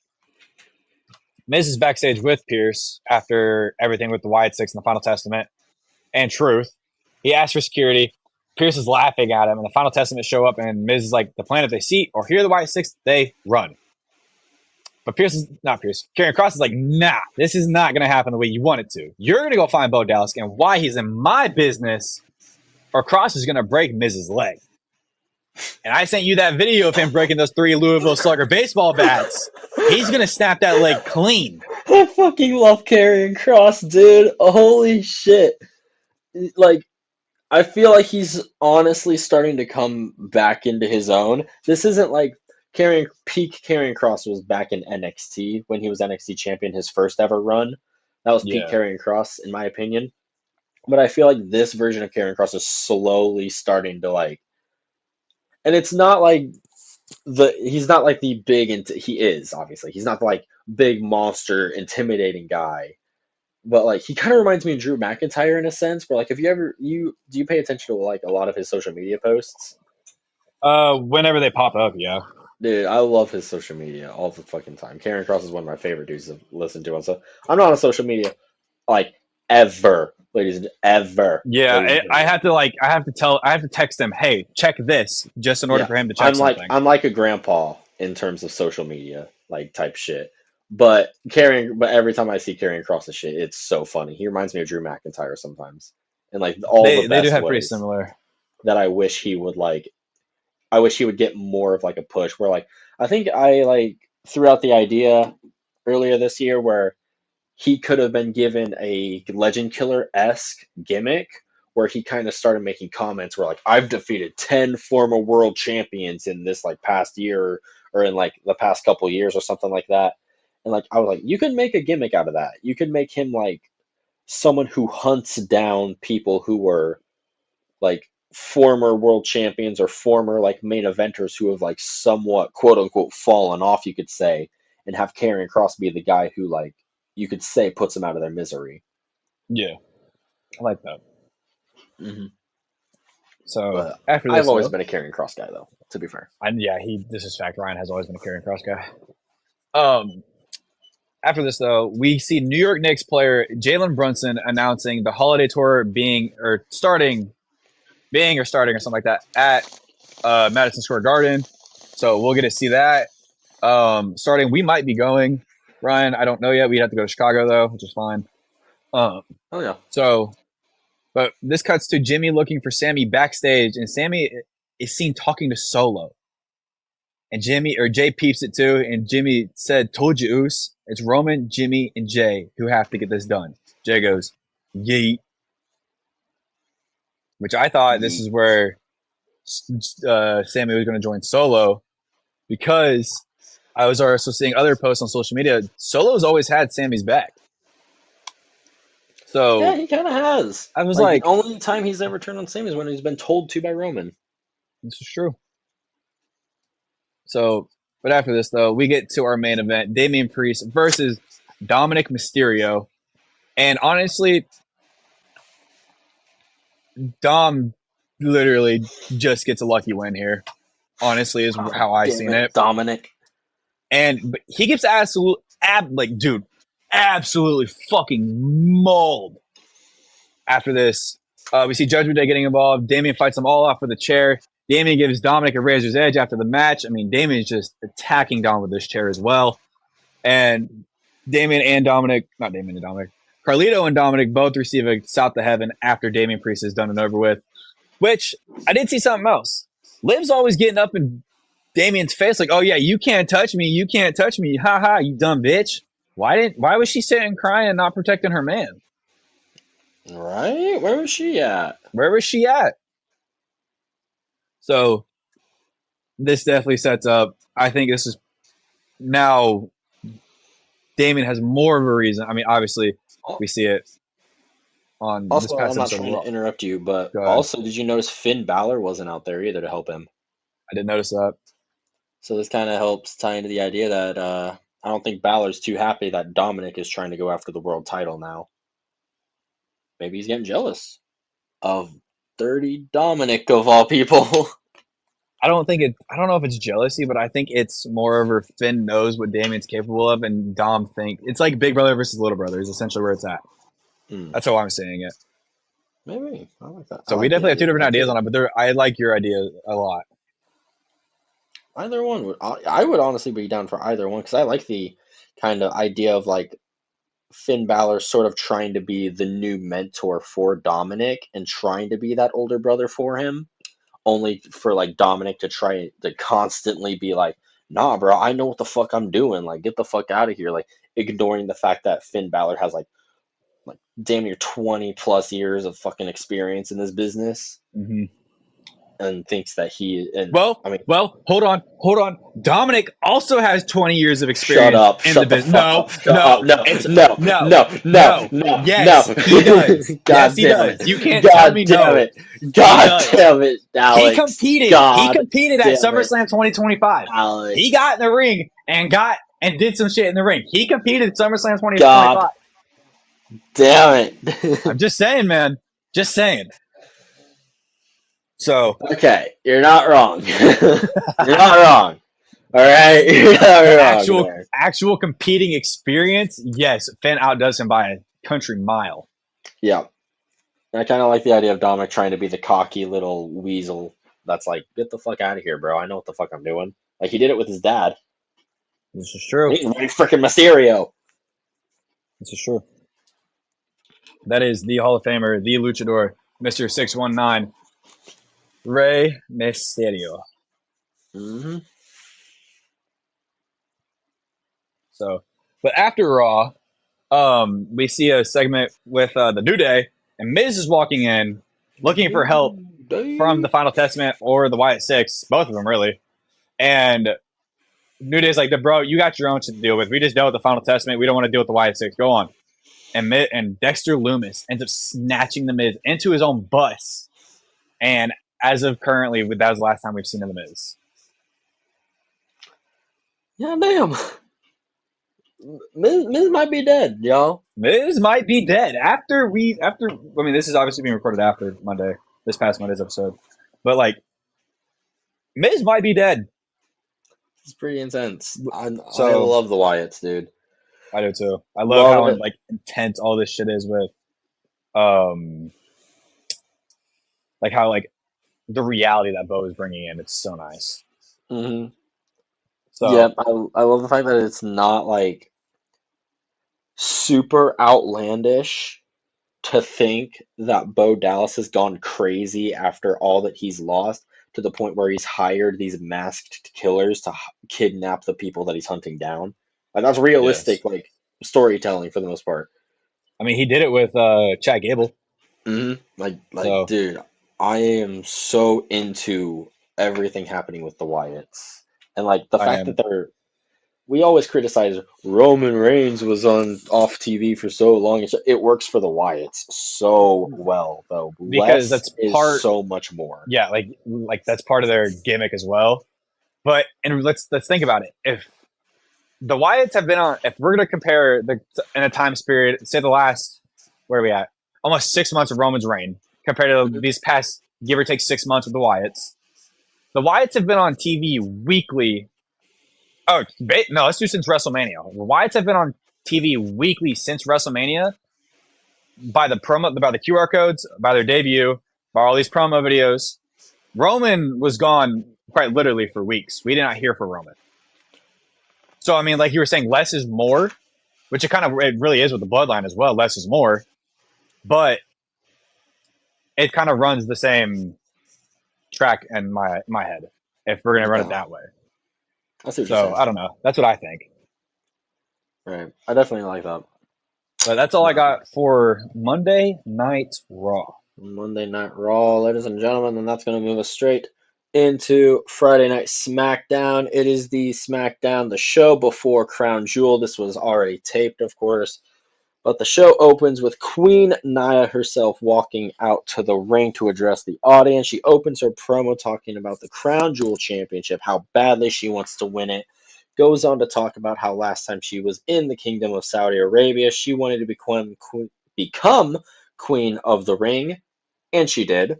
Miz is backstage with Pierce after everything with the Wyatt Six and the Final Testament and Truth. He asks for security. Pierce is laughing at him, and the Final Testament show up, and Miz is like, the plan if they see or hear the Wyatt Six, they run. But Karrion Kross is like, nah, this is not going to happen the way you want it to. You're going to go find Bo Dallas, and why he's in my business, or Kross is going to break Miz's leg. And I sent you that video of him breaking those 3 Louisville Slugger baseball bats. He's going to snap that leg clean. I fucking love Karrion Kross, dude. Holy shit. Like, I feel like he's honestly starting to come back into his own. This isn't like peak Karrion Kross was back in NXT when he was NXT champion, his first ever run. That was peak Yeah. Karrion Kross, in my opinion. But I feel like this version of Karrion Kross is slowly starting to like, and it's not like he's not like the big, he is obviously he's not like big monster intimidating guy. But like he kind of reminds me of Drew McIntyre in a sense. Where like, if do you pay attention to like a lot of his social media posts? Whenever they pop up, yeah. Dude, I love his social media all the fucking time. Karrion Kross is one of my favorite dudes to listen to. So I'm not on social media like ever, ladies and ever. Yeah, I have to text him, hey, check this, just in order for him to check something. I'm like a grandpa in terms of social media, like type shit. But every time I see Karrion Kross shit, it's so funny. He reminds me of Drew McIntyre sometimes, and like They do have pretty similar. That I wish he would like. I wish he would get more of like a push. Where like I think I like threw out the idea earlier this year where he could have been given a Legend Killer-esque gimmick where he kind of started making comments where like, I've defeated 10 former world champions in this like past year or in like the past couple years or something like that. And like I was like, you could make a gimmick out of that. You could make him like someone who hunts down people who were like former world champions or former like main eventers who have like somewhat quote unquote fallen off, you could say, and have Karrion Kross be the guy who like you could say puts them out of their misery. Yeah, I like that. Mm-hmm. So but after this, I've always been a Karrion Kross guy, though. To be fair, this is fact. Ryan has always been a Karrion Kross guy. After this, though, we see New York Knicks player Jalen Brunson announcing the holiday tour starting or something like that at Madison Square Garden. So we'll get to see that. Starting, we might be going. Ryan, I don't know yet. We'd have to go to Chicago though, which is fine. Oh yeah. So, but this cuts to Jimmy looking for Sammy backstage, and Sammy is seen talking to Solo. And Jay peeps it too, and Jimmy said, "Told you, Oos. It's Roman, Jimmy, and Jay who have to get this done." Jay goes, "Yeet," which I thought this is where Sammy was going to join Solo, because I was also seeing other posts on social media. Solo's always had Sammy's back. So yeah, he kind of has. I was like, the only time he's ever turned on Sammy is when he's been told to by Roman. This is true. So, but after this, though, we get to our main event: Damian Priest versus Dominic Mysterio. And honestly, Dom literally just gets a lucky win here. Honestly, is how I seen it. Dominic. But he gets absolutely fucking mauled after this. We see Judgment Day getting involved. Damian fights them all off with a chair. Damian gives Dominic a razor's edge after the match. I mean, Damian's just attacking Dom with this chair as well. And Damian and Dominic, not Damian and Dominic, Carlito and Dominic both receive a South to Heaven after Damian Priest is done and over with. Which I did see something else. Liv's always getting up in Damian's face like, "Oh yeah, you can't touch me. You can't touch me. Ha ha, you dumb bitch." Why was she sitting crying and not protecting her man? Right? Where was she at? Where was she at? So this definitely sets up. I think this is now Damian has more of a reason. I mean, obviously we see it on this Also, past I'm not episode. trying to interrupt you, but Go ahead. also, did you notice Finn Balor wasn't out there either to help him? I didn't notice that. So this kind of helps tie into the idea that I don't think Balor's too happy that Dominic is trying to go after the world title now. Maybe he's getting jealous of Dirty Dominic of all people. I don't know if it's jealousy, but I think it's more over Finn knows what Damian's capable of, and Dom think it's like Big Brother versus Little Brother is essentially where it's at. That's how I'm seeing it. Maybe I like that. So we definitely have two different ideas on it, but I like your idea a lot. Either one would I would honestly be down for either one because I like the kind of idea of like Finn Balor sort of trying to be the new mentor for Dominic and trying to be that older brother for him, only for like Dominic to try to constantly be like, "Nah, bro, I know what the fuck I'm doing. Like, get the fuck out of here." Like, ignoring the fact that Finn Balor has like damn near 20 plus years of fucking experience in this business. Mm-hmm. And thinks that he and well, hold on. Dominic also has 20 years of experience in the business. No. Yes, he does. Yes, he does. You can't tell me no. God damn it, Alex. He competed. He competed at SummerSlam 2025. Alex. He got in the ring and did some shit in the ring. He competed at SummerSlam 2025. God damn it. I'm just saying, man. Just saying. So okay, you're not wrong. You're not wrong. All right, you're not wrong. Actual competing experience, yes, Finn outdoes him by a country mile. Yeah, I kind of like the idea of Dominic trying to be the cocky little weasel. That's like, get the fuck out of here, bro. I know what the fuck I'm doing. Like he did it with his dad. This is true. He's like freaking Mysterio. This is true. That is the Hall of Famer, the Luchador, Mr. 619. Rey Mysterio. Mm-hmm. So, but after Raw, we see a segment with the New Day, and Miz is walking in, looking for help from the Final Testament or the Wyatt Six, both of them really. And New Day's like, "Bro, you got your own shit to deal with. We just dealt with the Final Testament. We don't want to deal with the Wyatt Six. Go on." And Dexter Lumis ends up snatching the Miz into his own bus, and as of currently, that was the last time we've seen of the Miz. Yeah, damn. Miz might be dead, y'all. Miz might be dead after. I mean, this is obviously being recorded after Monday, this past Monday's episode, but like, Miz might be dead. It's pretty intense. I love the Wyatts, dude. I do too. I love how like intense all this shit is with, like how like the reality that Bo is bringing in. It's so nice. Mm-hmm. So yeah, I love the fact that it's not like super outlandish to think that Bo Dallas has gone crazy after all that he's lost to the point where he's hired these masked killers to kidnap the people that he's hunting down. Like that's realistic, like storytelling for the most part. I mean, he did it with Chad Gable. Mm-hmm. Like, dude, I am so into everything happening with the Wyatts, and like the fact that we always criticize Roman Reigns was off TV for so long. It works for the Wyatts so well, though, because that's so much more. Yeah, like that's part of their gimmick as well. But and let's think about it. If the Wyatts have been on, if we're going to compare in a time period, say the last, where are we at? Almost 6 months of Roman's reign compared to these past, give or take 6 months with the Wyatts. The Wyatts have been on TV weekly. Oh, no, let's do since WrestleMania. The Wyatts have been on TV weekly since WrestleMania. by the promo, by the QR codes, by their debut, by all these promo videos. Roman was gone quite literally for weeks. We did not hear from Roman. So I mean, like you were saying, less is more, which it really is with the bloodline as well. Less is more, but it kind of runs the same track in my head if we're gonna run it Okay, that way. I see what you're So saying. I don't know. That's what I think. Right, I definitely like that. But that's all I But got for Monday Night Raw. Monday Night Raw, ladies and gentlemen, and that's going to move us straight into Friday Night SmackDown. It is the SmackDown, the show before Crown Jewel. This was already taped, of course. But the show opens with Queen Nia herself walking out to the ring to address the audience. She opens her promo talking about the Crown Jewel Championship, how badly she wants to win it. Goes on to talk about how last time she was in the Kingdom of Saudi Arabia, she wanted to become Queen of the Ring, and she did.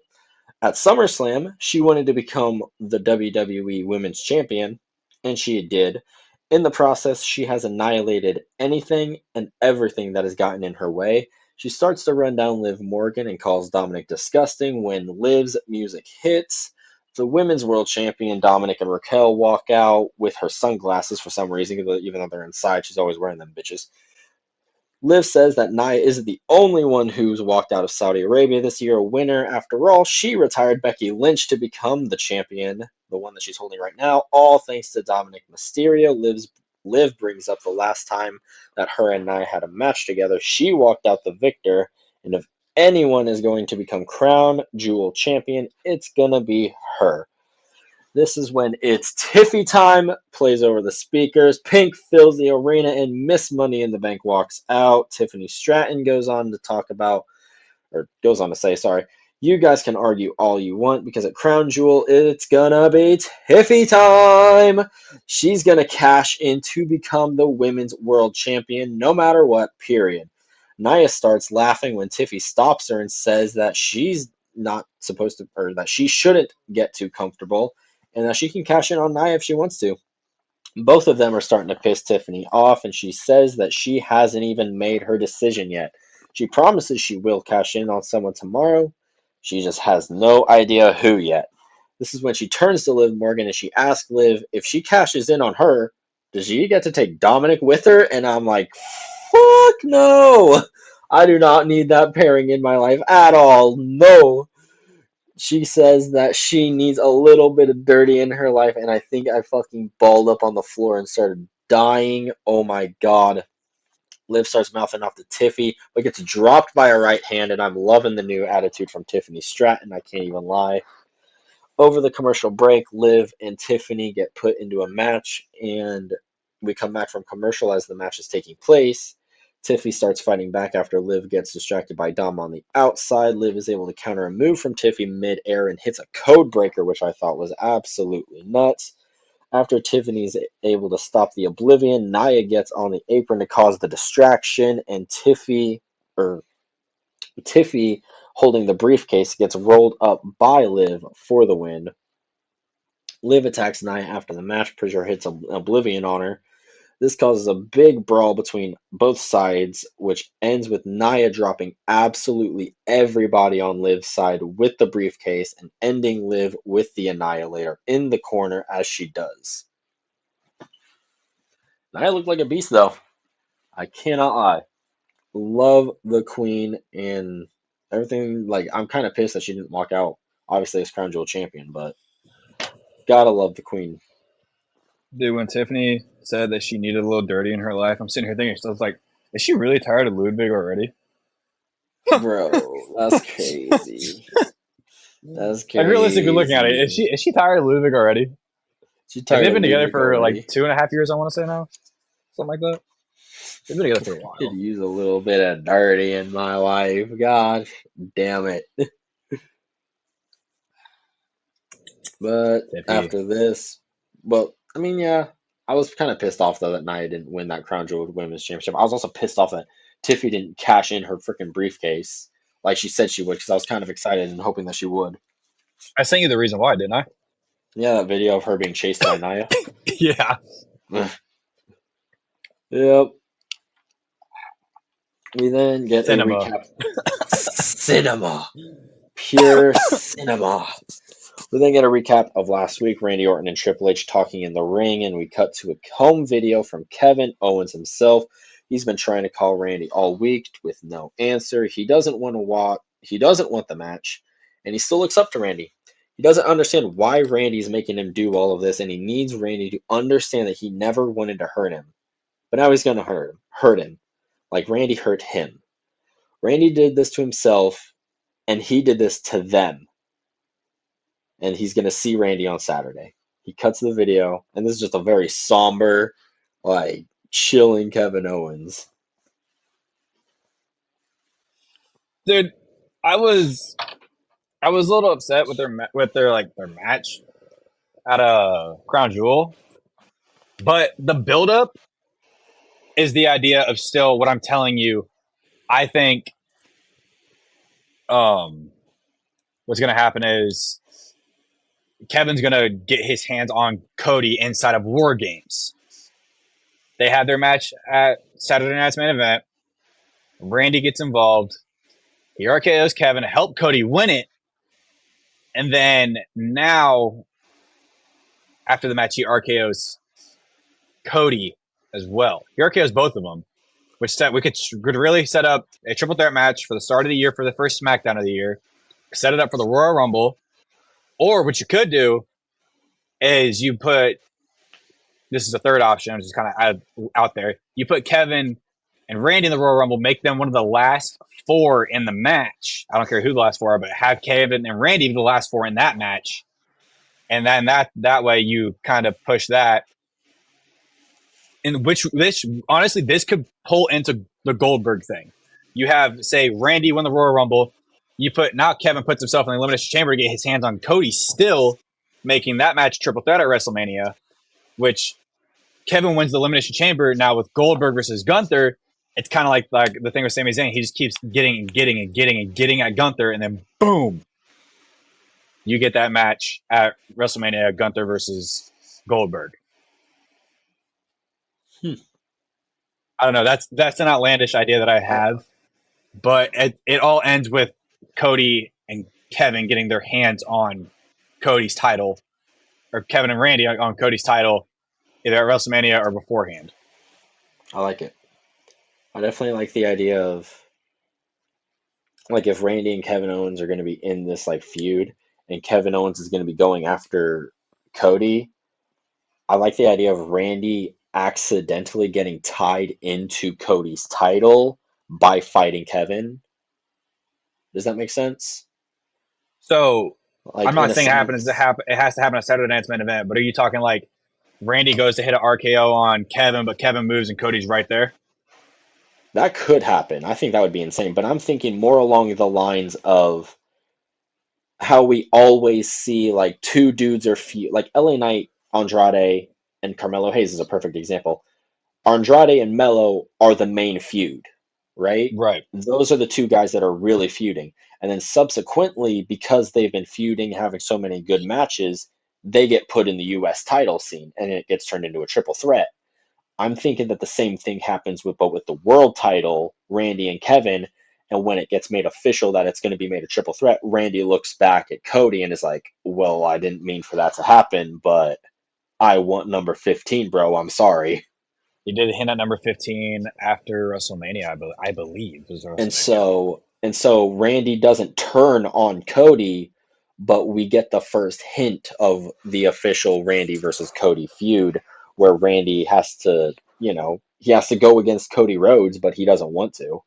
At SummerSlam, she wanted to become the WWE Women's Champion, and she did. In the process, she has annihilated anything and everything that has gotten in her way. She starts to run down Liv Morgan and calls Dominic disgusting when Liv's music hits. The Women's World Champion Dominic and Raquel walk out with her sunglasses for some reason, even though they're inside. She's always wearing them bitches. Liv says that Nia isn't the only one who's walked out of Saudi Arabia this year a winner. After all, she retired Becky Lynch to become the champion, the one that she's holding right now, all thanks to Dominic Mysterio. Liv brings up the last time that her and Nia had a match together. She walked out the victor, and if anyone is going to become Crown Jewel champion, it's gonna be her. This is when It's Tiffy Time plays over the speakers. Pink fills the arena and Miss Money in the Bank walks out. Tiffany Stratton goes on to say, sorry, you guys can argue all you want because at Crown Jewel, it's gonna be Tiffy time. She's gonna cash in to become the women's world champion no matter what, period. Nia starts laughing when Tiffy stops her and says that she's not supposed to, or that she shouldn't get too comfortable and that she can cash in on Nia if she wants to. Both of them are starting to piss Tiffany off, and she says that she hasn't even made her decision yet. She promises she will cash in on someone tomorrow. She just has no idea who yet. This is when she turns to Liv Morgan and she asks Liv if she cashes in on her, does she get to take Dominic with her? And I'm like, fuck no! I do not need that pairing in my life at all. No. She says that she needs a little bit of dirty in her life, and I think I fucking balled up on the floor and started dying. Oh my god. Liv starts mouthing off to Tiffy, but gets dropped by a right hand, and I'm loving the new attitude from Tiffany Stratton. I can't even lie. Over the commercial break, Liv and Tiffany get put into a match, and we come back from commercial as the match is taking place. Tiffy starts fighting back after Liv gets distracted by Dom on the outside. Liv is able to counter a move from Tiffy mid-air and hits a code breaker, which I thought was absolutely nuts. After Tiffany's able to stop the Oblivion, Nia gets on the apron to cause the distraction, and Tiffy, holding the briefcase, gets rolled up by Liv for the win. Liv attacks Nia after the match. Prisoner hits Oblivion on her. This causes a big brawl between both sides, which ends with Nia dropping absolutely everybody on Liv's side with the briefcase and ending Liv with the Annihilator in the corner as she does. Nia looked like a beast, though. I cannot lie. Love the Queen and everything. Like, I'm kind of pissed that she didn't walk out, obviously, as Crown Jewel champion, but gotta love the Queen. Dude, when Tiffany said that she needed a little dirty in her life, I'm sitting here thinking, I was like, is she really tired of Ludwig already? Bro, that's crazy. That's Like realistically looking at it, crazy. is she tired of Ludwig already? She Like tired they've of been together Ludwig for like already. 2.5 years, I want to say now, something like that. They've been together for a Could while. use a little bit of dirty in my life. God damn it. But Tiffy, after this, well, I mean, yeah, I was kind of pissed off though that Nia didn't win that Crown Jewel Women's Championship. I was also pissed off that Tiffy didn't cash in her freaking briefcase like she said she would because I was kind of excited and hoping that she would. I sent you the reason why, didn't I? Yeah, that video of her being chased by Nia. Yeah. Yep. We then get a Cinema. recap. Cinema. Pure cinema. We then get a recap of last week, Randy Orton and Triple H talking in the ring, and we cut to a home video from Kevin Owens himself. He's been trying to call Randy all week with no answer. He doesn't want to walk. He doesn't want the match, and he still looks up to Randy. He doesn't understand why Randy's making him do all of this, and he needs Randy to understand that he never wanted to hurt him. But now he's going to hurt him, like Randy hurt him. Randy did this to himself, and he did this to them. And he's going to see Randy on Saturday. He cuts the video, and this is just a very somber, like, chilling Kevin Owens. Dude, I was I was a little upset with their match at a Crown Jewel, but the buildup is the idea of still what I'm telling you. I think um, what's going to happen is Kevin's going to get his hands on Cody inside of War Games. They have their match at Saturday Night's main event. Randy gets involved. He RKO's Kevin to help Cody win it. And then now, after the match, he RKO's Cody as well. He RKO's both of them, which we could really set up a triple threat match for the start of the year for the first SmackDown of the year. Set it up for the Royal Rumble. Or what you could do is you put, this is a third option, which is kind of out there. You put Kevin and Randy in the Royal Rumble, make them one of the last four in the match. I don't care who the last four are, but have Kevin and Randy be the last four in that match. And then that way you kind of push that. In which this honestly, this could pull into the Goldberg thing. You have, say, Randy win the Royal Rumble. You put, now Kevin puts himself in the Elimination Chamber to get his hands on Cody, still making that match triple threat at WrestleMania, which Kevin wins the Elimination Chamber. Now with Goldberg versus Gunther, it's kind of like the thing with Sami Zayn. He just keeps getting at Gunther, and then boom, you get that match at WrestleMania, Gunther versus Goldberg. I don't know. That's an outlandish idea that I have, but it all ends with Cody and Kevin getting their hands on Cody's title, or Kevin and Randy on Cody's title, either at WrestleMania or beforehand. I like it. I definitely like the idea of, like, if Randy and Kevin Owens are going to be in this, like, feud, and Kevin Owens is going to be going after Cody, I like the idea of Randy accidentally getting tied into Cody's title by fighting Kevin. Does that make sense? So Like, I'm in not a saying sense, it has to happen at Saturday Night's main event, but are you talking like Randy goes to hit an RKO on Kevin, but Kevin moves and Cody's right there? that could happen. I think that would be insane. But I'm thinking more along the lines of how we always see, like, two dudes are feud, like LA Knight, Andrade, and Carmelo Hayes is a perfect example. Andrade and Mello are the main feud, right? Right. Those are the two guys that are really feuding. And then subsequently, because they've been feuding, having so many good matches, they get put in the US title scene and it gets turned into a triple threat. I'm thinking that the same thing happens with the world title, Randy and Kevin, and when it gets made official that it's going to be made a triple threat, Randy looks back at Cody and is like, "Well, I didn't mean for that to happen, but I want number 15, bro. I'm sorry." He did hit at number 15 after WrestleMania, I believe. It was And WrestleMania. so Randy doesn't turn on Cody, but we get the first hint of the official Randy versus Cody feud where Randy has to, he has to go against Cody Rhodes, but he doesn't want to.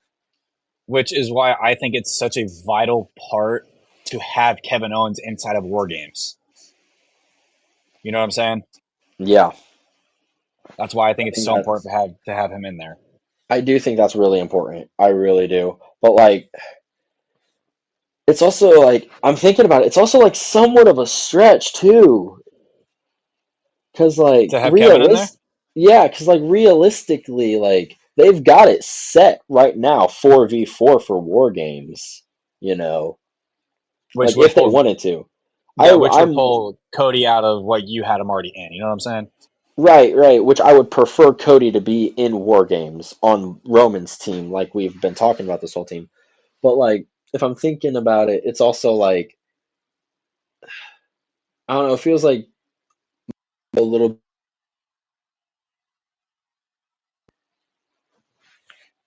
Which is why I think it's such a vital part to have Kevin Owens inside of War Games. You know what I'm saying? Yeah, That's why I think I it's think so important that's to have him in there. I do think that's really important. I really do. But, like, it's also like I'm thinking about it, it's also like somewhat of a stretch too. Cause like To have Kevin in there, cause like realistically, like they've got it set right now 4v4 for war games, you know. which Like would if they pull wanted to. yeah, which would I'm pull Cody out of what you had him already in. You know what I'm saying? Right, right. Which I would prefer Cody to be in War Games on Roman's team, like we've been talking about this whole team. But like, if I'm thinking about it, it's also like I don't know. It feels like a little.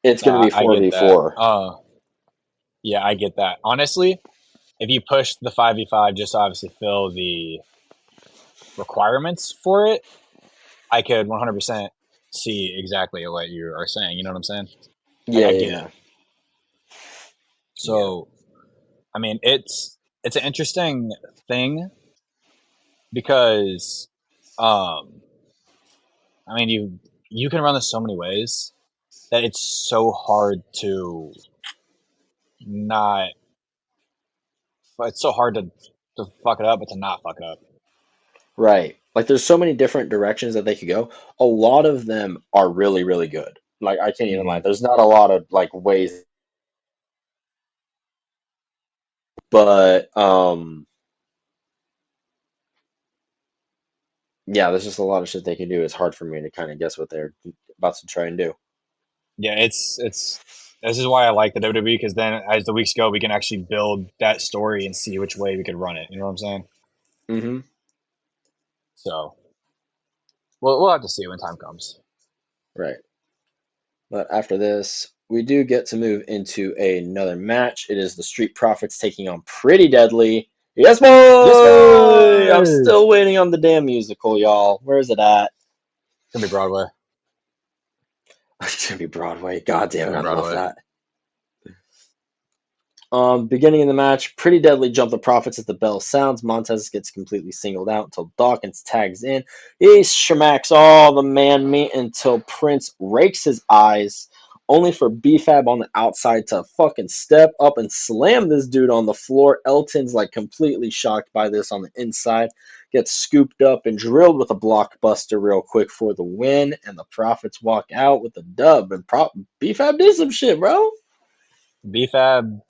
It's going to Nah, be I four get v that. four. Yeah, I get that. Honestly, if you push the 5v5 just to obviously fill the requirements for it, I could 100% see exactly what you are saying. You know what I'm saying? Like Yeah, I yeah, get it. yeah. Yeah. So, I mean, it's an interesting thing because um I mean, you can run this so many ways that it's so hard to not it's so hard to fuck it up but to not fuck it up. Right. Like there's so many different directions that they could go. A lot of them are really, really good. Like I can't even lie. Hmm. There's not a lot of like ways, but yeah, there's just a lot of shit they can do. It's hard for me to kind of guess what they're about to try and do. Yeah, it's this is why I like the WWE because then as the weeks go, we can actually build that story and see which way we could run it. You know what I'm saying? Hmm. So we'll have to see when time comes. Right. But after this, we do get to move into another match. It is the Street Profits taking on Pretty Deadly. Yes, Yes, boy! I'm guys. still waiting on the damn musical, y'all. Where is it at? It's gonna be Broadway. It's gonna be Broadway. God It's damn it, gonna I be love Broadway. that. Beginning of the match, Pretty Deadly jump the Profits as the bell sounds. Montez gets completely singled out until Dawkins tags in. He shmacks all the man meat until Prince rakes his eyes, only for B-Fab on the outside to fucking step up and slam this dude on the floor. Elton's like completely shocked by this on the inside. Gets scooped up and drilled with a blockbuster real quick for the win, and the Profits walk out with the dub. And B-Fab did some shit, bro. BFAB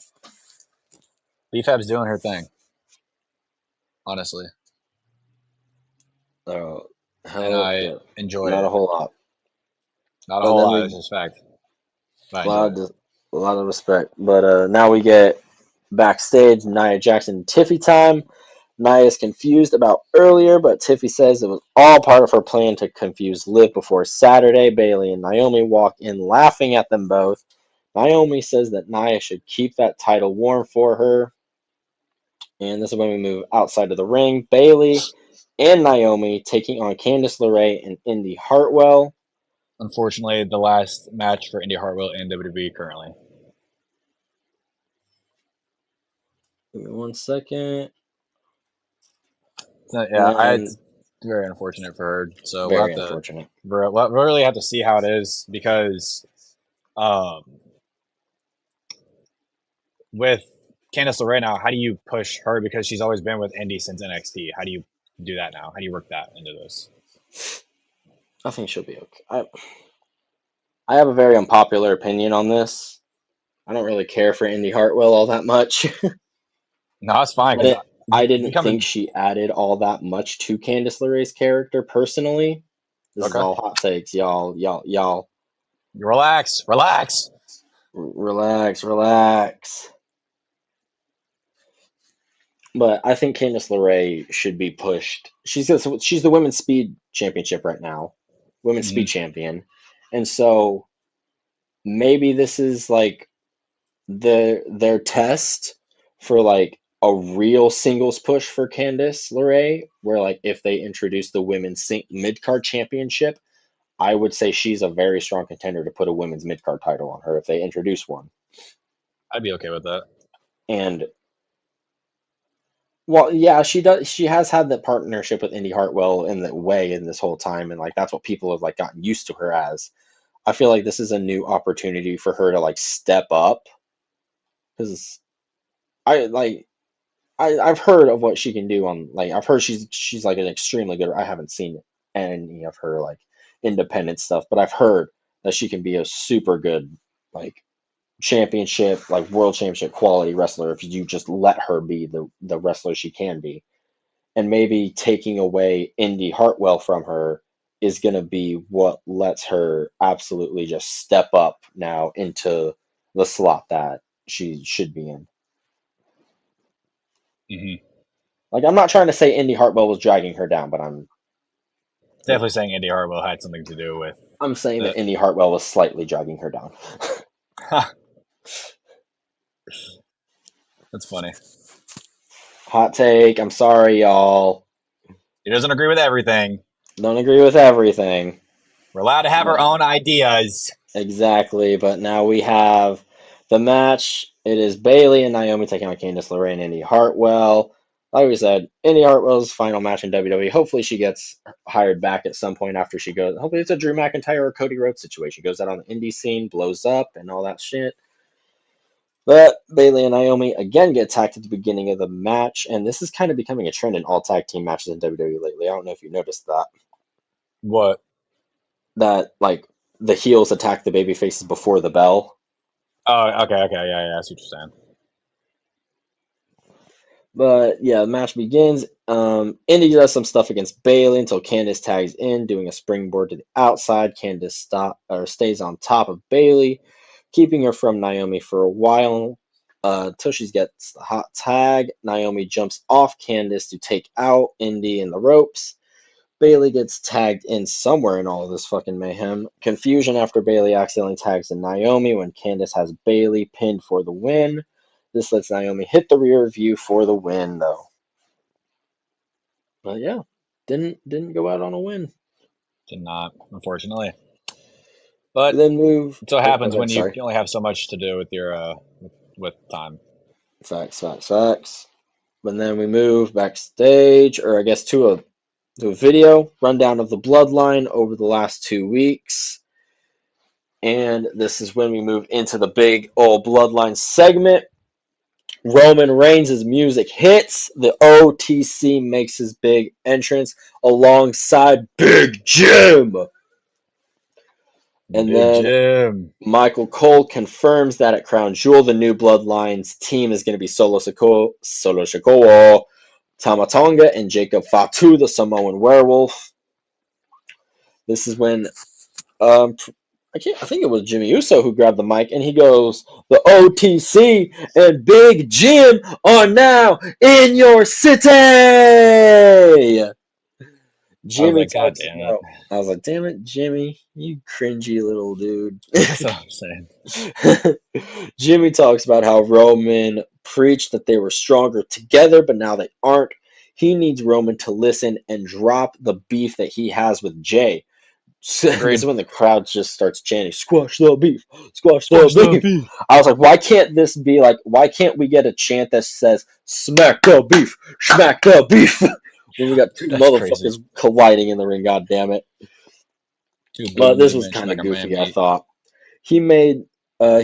BFAB's doing her thing, honestly, So, and hell, I yeah, enjoy not a it. whole lot. Not a But whole then lot, we that's just fact, but I a enjoy lot it. of a lot of respect. But now we get backstage Nia Jackson and Tiffy time. Nia is confused about earlier, but Tiffy says it was all part of her plan to confuse Liv before Saturday. Bailey and Naomi walk in laughing at them both. Naomi says that Nia should keep that title warm for her. And this is when we move outside of the ring. Bailey and Naomi taking on Candice LeRae and Indy Hartwell. Unfortunately, the last match for Indy Hartwell in WWE currently. Give me 1 second. So, And yeah, then it's very unfortunate for her. So we'll very have to unfortunate. we'll really have to see how it is because um, with Candice LeRae now, how do you push her because she's always been with Indy since NXT? How do you do that now? How do you work that into this? I think she'll be okay. I have a very unpopular opinion on this. I don't really care for Indy Hartwell all that much. No, that's fine I because didn't, I didn't think becoming she added all that much to Candice LeRae's character personally. This is okay. all hot takes, y'all. Relax, relax. Relax, relax. But I think Candice LeRae should be pushed. She's the women's speed championship right now, women's speed Hmm. champion, and so maybe this is like their test for like a real singles push for Candice LeRae, where like if they introduce the women's mid card championship, I would say she's a very strong contender to put a women's mid card title on her if they introduce one. I'd be okay with that. And well, yeah, she does. She has had that partnership with Indy Hartwell in the way in this whole time, and like that's what people have like gotten used to her as. I feel like this is a new opportunity for her to like step up because I like I've heard of what she can do on like I've heard she's like an extremely good. I haven't seen any of her like independent stuff, but I've heard that she can be a super good like championship like world championship quality wrestler if you just let her be the wrestler she can be. And maybe taking away Indy Hartwell from her is going to be what lets her absolutely just step up now into the slot that she should be in. Mm-hmm. Like, I'm not trying to say Indy Hartwell was dragging her down, but I'm Definitely saying Indy Hartwell had something to do with saying that it. Indy Hartwell was slightly dragging her down. That's funny. Hot take. I'm sorry, y'all. He doesn't agree with everything. Don't agree with everything. We're allowed to have our own ideas. Exactly, but now we have the match. It is Bayley and Naomi taking on Candice LeRae and Indy Hartwell. Like we said, Indy Hartwell's final match in WWE. Hopefully she gets hired back at some point after she goes. Hopefully it's a Drew McIntyre or Cody Rhodes situation. Goes out on the indie scene, blows up, and all that shit. But Bayley and Naomi again get attacked at the beginning of the match, and this is kind of becoming a trend in all tag team matches in WWE lately. I don't know if you noticed that. What? That, like, the heels attack the baby faces before the bell. Oh, okay, yeah, I see what you're saying. But yeah, the match begins. Indy does some stuff against Bayley until Candice tags in, doing a springboard to the outside. Candice stays on top of Bayley, keeping her from Naomi for a while until she gets the hot tag. Naomi jumps off Candice to take out Indy in the ropes. Bayley gets tagged in somewhere in all of this fucking mayhem. Confusion after Bayley accidentally tags in Naomi when Candice has Bayley pinned for the win. This lets Naomi hit the rear view for the win, though. But yeah, didn't go out on a win. Did not, unfortunately. We But then move. it so Oh, happens okay, when you sorry. only have so much to do with your with time. Facts. But then we move backstage, or I guess to a video rundown of the bloodline over the last 2 weeks. And this is when we move into the big old bloodline segment. Roman Reigns' music hits. The OTC makes his big entrance alongside Big Jim. And Big then Jim. Michael Cole confirms that at Crown Jewel, the new Bloodlines team is going to be Solo Sikoa, Tama Tonga, and Jacob Fatu, the Samoan werewolf. This is when I think it was Jimmy Uso who grabbed the mic, and he goes, "The OTC and Big Jim are now in your city." I was Jimmy like, God talks damn it. about. I was like, "Damn it, Jimmy, you cringy little dude." That's what I'm saying. Jimmy talks about how Roman preached that they were stronger together, but now they aren't. He needs Roman to listen and drop the beef that he has with Jay. This is Agreed. when the crowd just starts chanting, "Squash the beef, squash the Squash the beef." beef. I was like, why can't this be like, why can't we get a chant that says, "Smack the beef, smack the beef"? When we got two That's crazy. motherfuckers colliding in the ring, god damn it. Two But big this meaty was men kind of smacking man goofy, I meat. thought. He made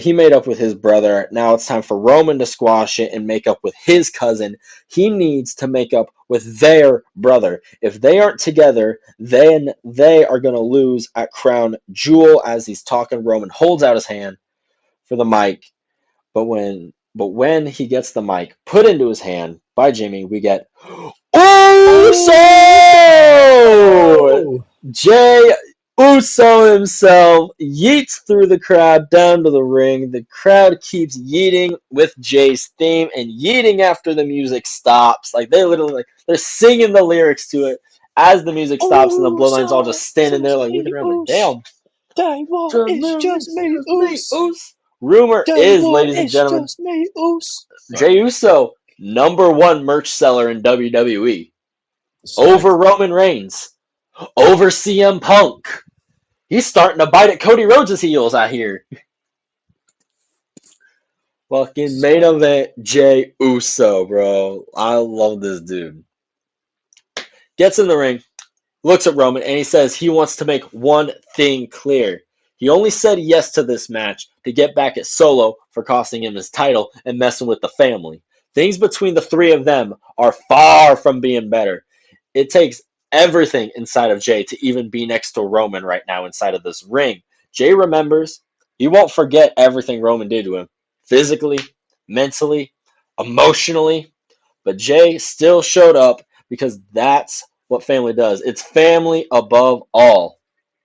he made up with his brother. Now it's time for Roman to squash it and make up with his cousin. He needs to make up with their brother. If they aren't together, then they are going to lose at Crown Jewel. As he's talking, Roman holds out his hand for the mic, but when he gets the mic put into his hand by Jimmy, we get Uso! Oh! Jay Uso himself yeets through the crowd down to the ring. The crowd keeps yeeting with Jay's theme and yeeting after the music stops. Like they literally they're singing the lyrics to it as the music stops, and the Bloodline's all just standing there like looking around like, damn. It's just It's me, just me, Oos. Oos. Rumor is, ladies and It's gentlemen, just me, Oos. Jey Uso, #1 merch seller in WWE. Fact. Over Roman Reigns. Over CM Punk. He's starting to bite at Cody Rhodes' heels out here. Fucking main Fact. event, Jey Uso, bro. I love this dude. Gets in the ring, looks at Roman, and he says he wants to make one thing clear. He only said yes to this match to get back at Solo for costing him his title and messing with the family. Things between the three of them are far from being better. It takes everything inside of Jay to even be next to Roman right now inside of this ring. Jay remembers. He won't forget everything Roman did to him. Physically, mentally, emotionally. But Jay still showed up because that's what family does. It's family above all.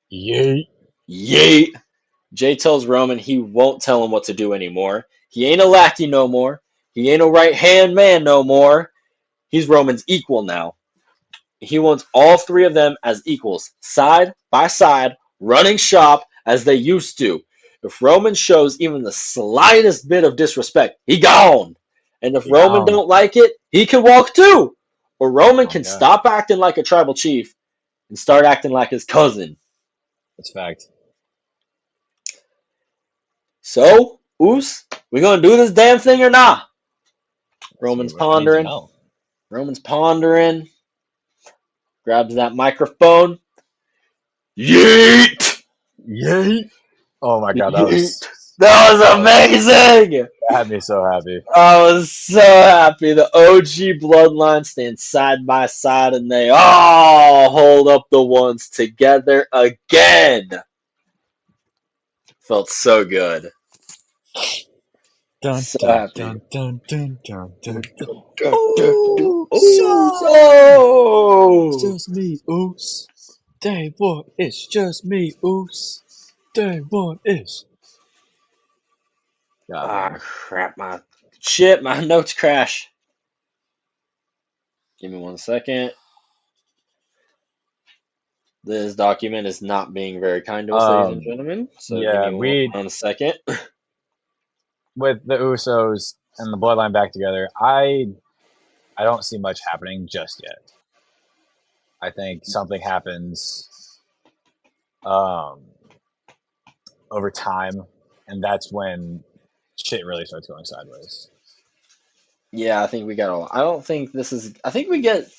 Yay. Yeet. Jay tells Roman he won't tell him what to do anymore. He ain't a lackey no more. He ain't a right hand man no more. He's Roman's equal now. He wants all three of them as equals, side by side, running shop as they used to. If Roman shows even the slightest bit of disrespect, he gone. And if He Roman gone. don't like it, he can walk too. Or Roman Oh my can god. stop acting like a tribal chief and start acting like his cousin. That's fact. So, Oos, we gonna do this damn thing or not? That's Roman's what I need to pondering. know. Roman's pondering. Grabs that microphone. Yeet! Yay. Oh my god, Yeet! That was amazing! that had me so happy. I was so happy. The OG bloodline stand side by side and they all hold up the ones together again. Felt so good. Dun So dun happy. dun dun dun dun dun. Ooh, It's so! just me, oops. Day one, it's just me, oops. Day one is. God, Ah, man. crap. My notes crash. Give me 1 second. This document is not being very kind to us, ladies and Um, gentlemen. So give yeah, me we 1 second. with the Usos and the Bloodline back together. I don't see much happening just yet. I think something happens um, over time, and that's when shit really starts going sideways. Yeah, I think we got a. I don't think this is. I think we get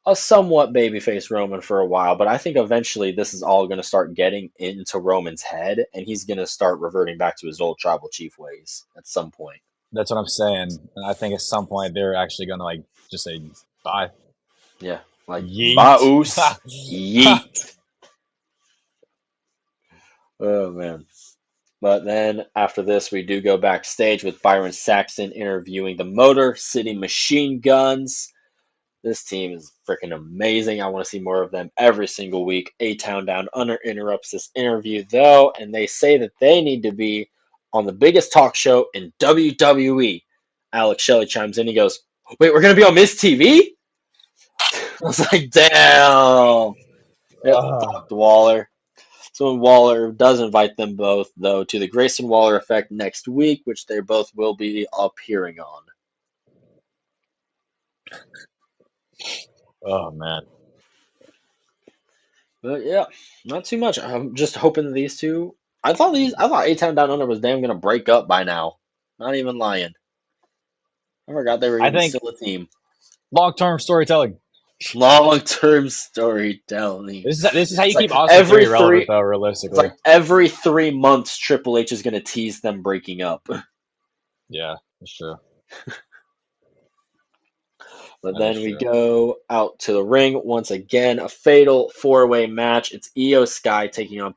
a somewhat babyface Roman for a while, but I think eventually this is all going to start getting into Roman's head, and he's going to start reverting back to his old tribal chief ways at some point. That's what I'm saying, and I think at some point they're actually gonna like just say bye, Yeah, like yeet. Baus, yeet. Oh man. But then after this, we do go backstage with Byron Saxton interviewing the Motor City Machine Guns. This team is freaking amazing. I want to see more of them every single week. A Town Down Under interrupts this interview, though, and they say that they need to be on the biggest talk show in WWE. Alex Shelley chimes in. He goes, "Wait, we're going to be on Miss TV?" I was like, damn. Yep, uh, fucked Waller. So when Waller does invite them both, though, to the Grayson Waller effect next week, which they both will be appearing on. oh man, But yeah, not too much. I'm just hoping that these two. I thought A Town Down Under was damn gonna break up by now. Not even lying. I forgot they were I even think still a team. long-term storytelling. Long term storytelling. This is how you It's like keep Austin every Theory relevant, three. though. It's Realistically, like every 3 months, Triple H is gonna tease them breaking up. yeah, that's true. But That is then we true. go out to the ring once again. A fatal four-way match. It's Io Sky taking on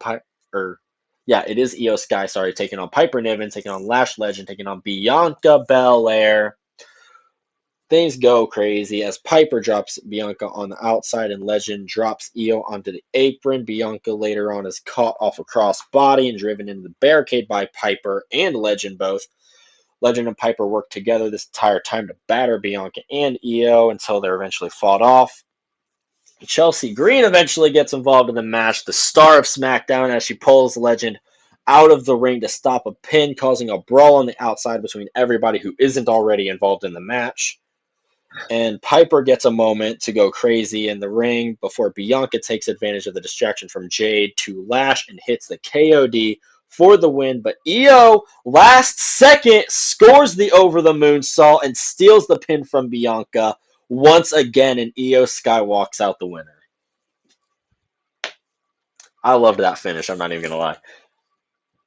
yeah, it is Io Sky. Sorry, taking on Piper Niven, taking on Lash Legend, taking on Bianca Belair. Things go crazy as Piper drops Bianca on the outside and Legend drops Io onto the apron. Bianca later on is caught off a crossbody and driven into the barricade by Piper and Legend both. Legend and Piper work together this entire time to batter Bianca and Io until they're eventually fought off. Chelsea Green eventually gets involved in the match, the star of SmackDown, as she pulls Legend out of the ring to stop a pin, causing a brawl on the outside between everybody who isn't already involved in the match. And Piper gets a moment to go crazy in the ring before Bianca takes advantage of the distraction from Jade to lash and hits the KOD for the win. But Io, last second, scores the over the moonsault and steals the pin from Bianca once again, and Io Sky walks out the winner. I loved that finish. I'm not even gonna lie.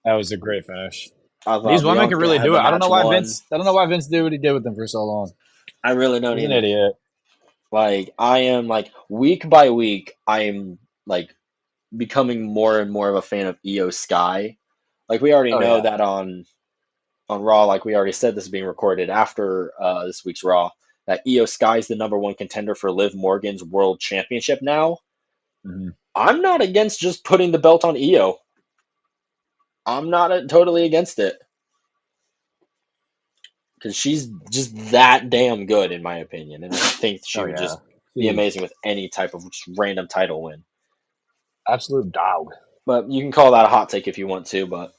That was a great finish. I These thought women can Bianca really had do the it. I don't know match why won. Vince. I don't know why Vince did what he did with them for so long. I really don't He's an either. idiot. Like I am like week by week, I am like becoming more and more of a fan of Io Sky. Like we already Oh know yeah. that on Raw, like we already said, this is being recorded after this week's Raw. that Io Sky's the number one contender for Liv Morgan's World Championship now. Mm-hmm. I'm not against just putting the belt on Io. I'm not totally against it. Because she's just that damn good, in my opinion. And I think she Oh would yeah, just be she's amazing with any type of just random title win. absolute dog. But you can call that a hot take if you want to, but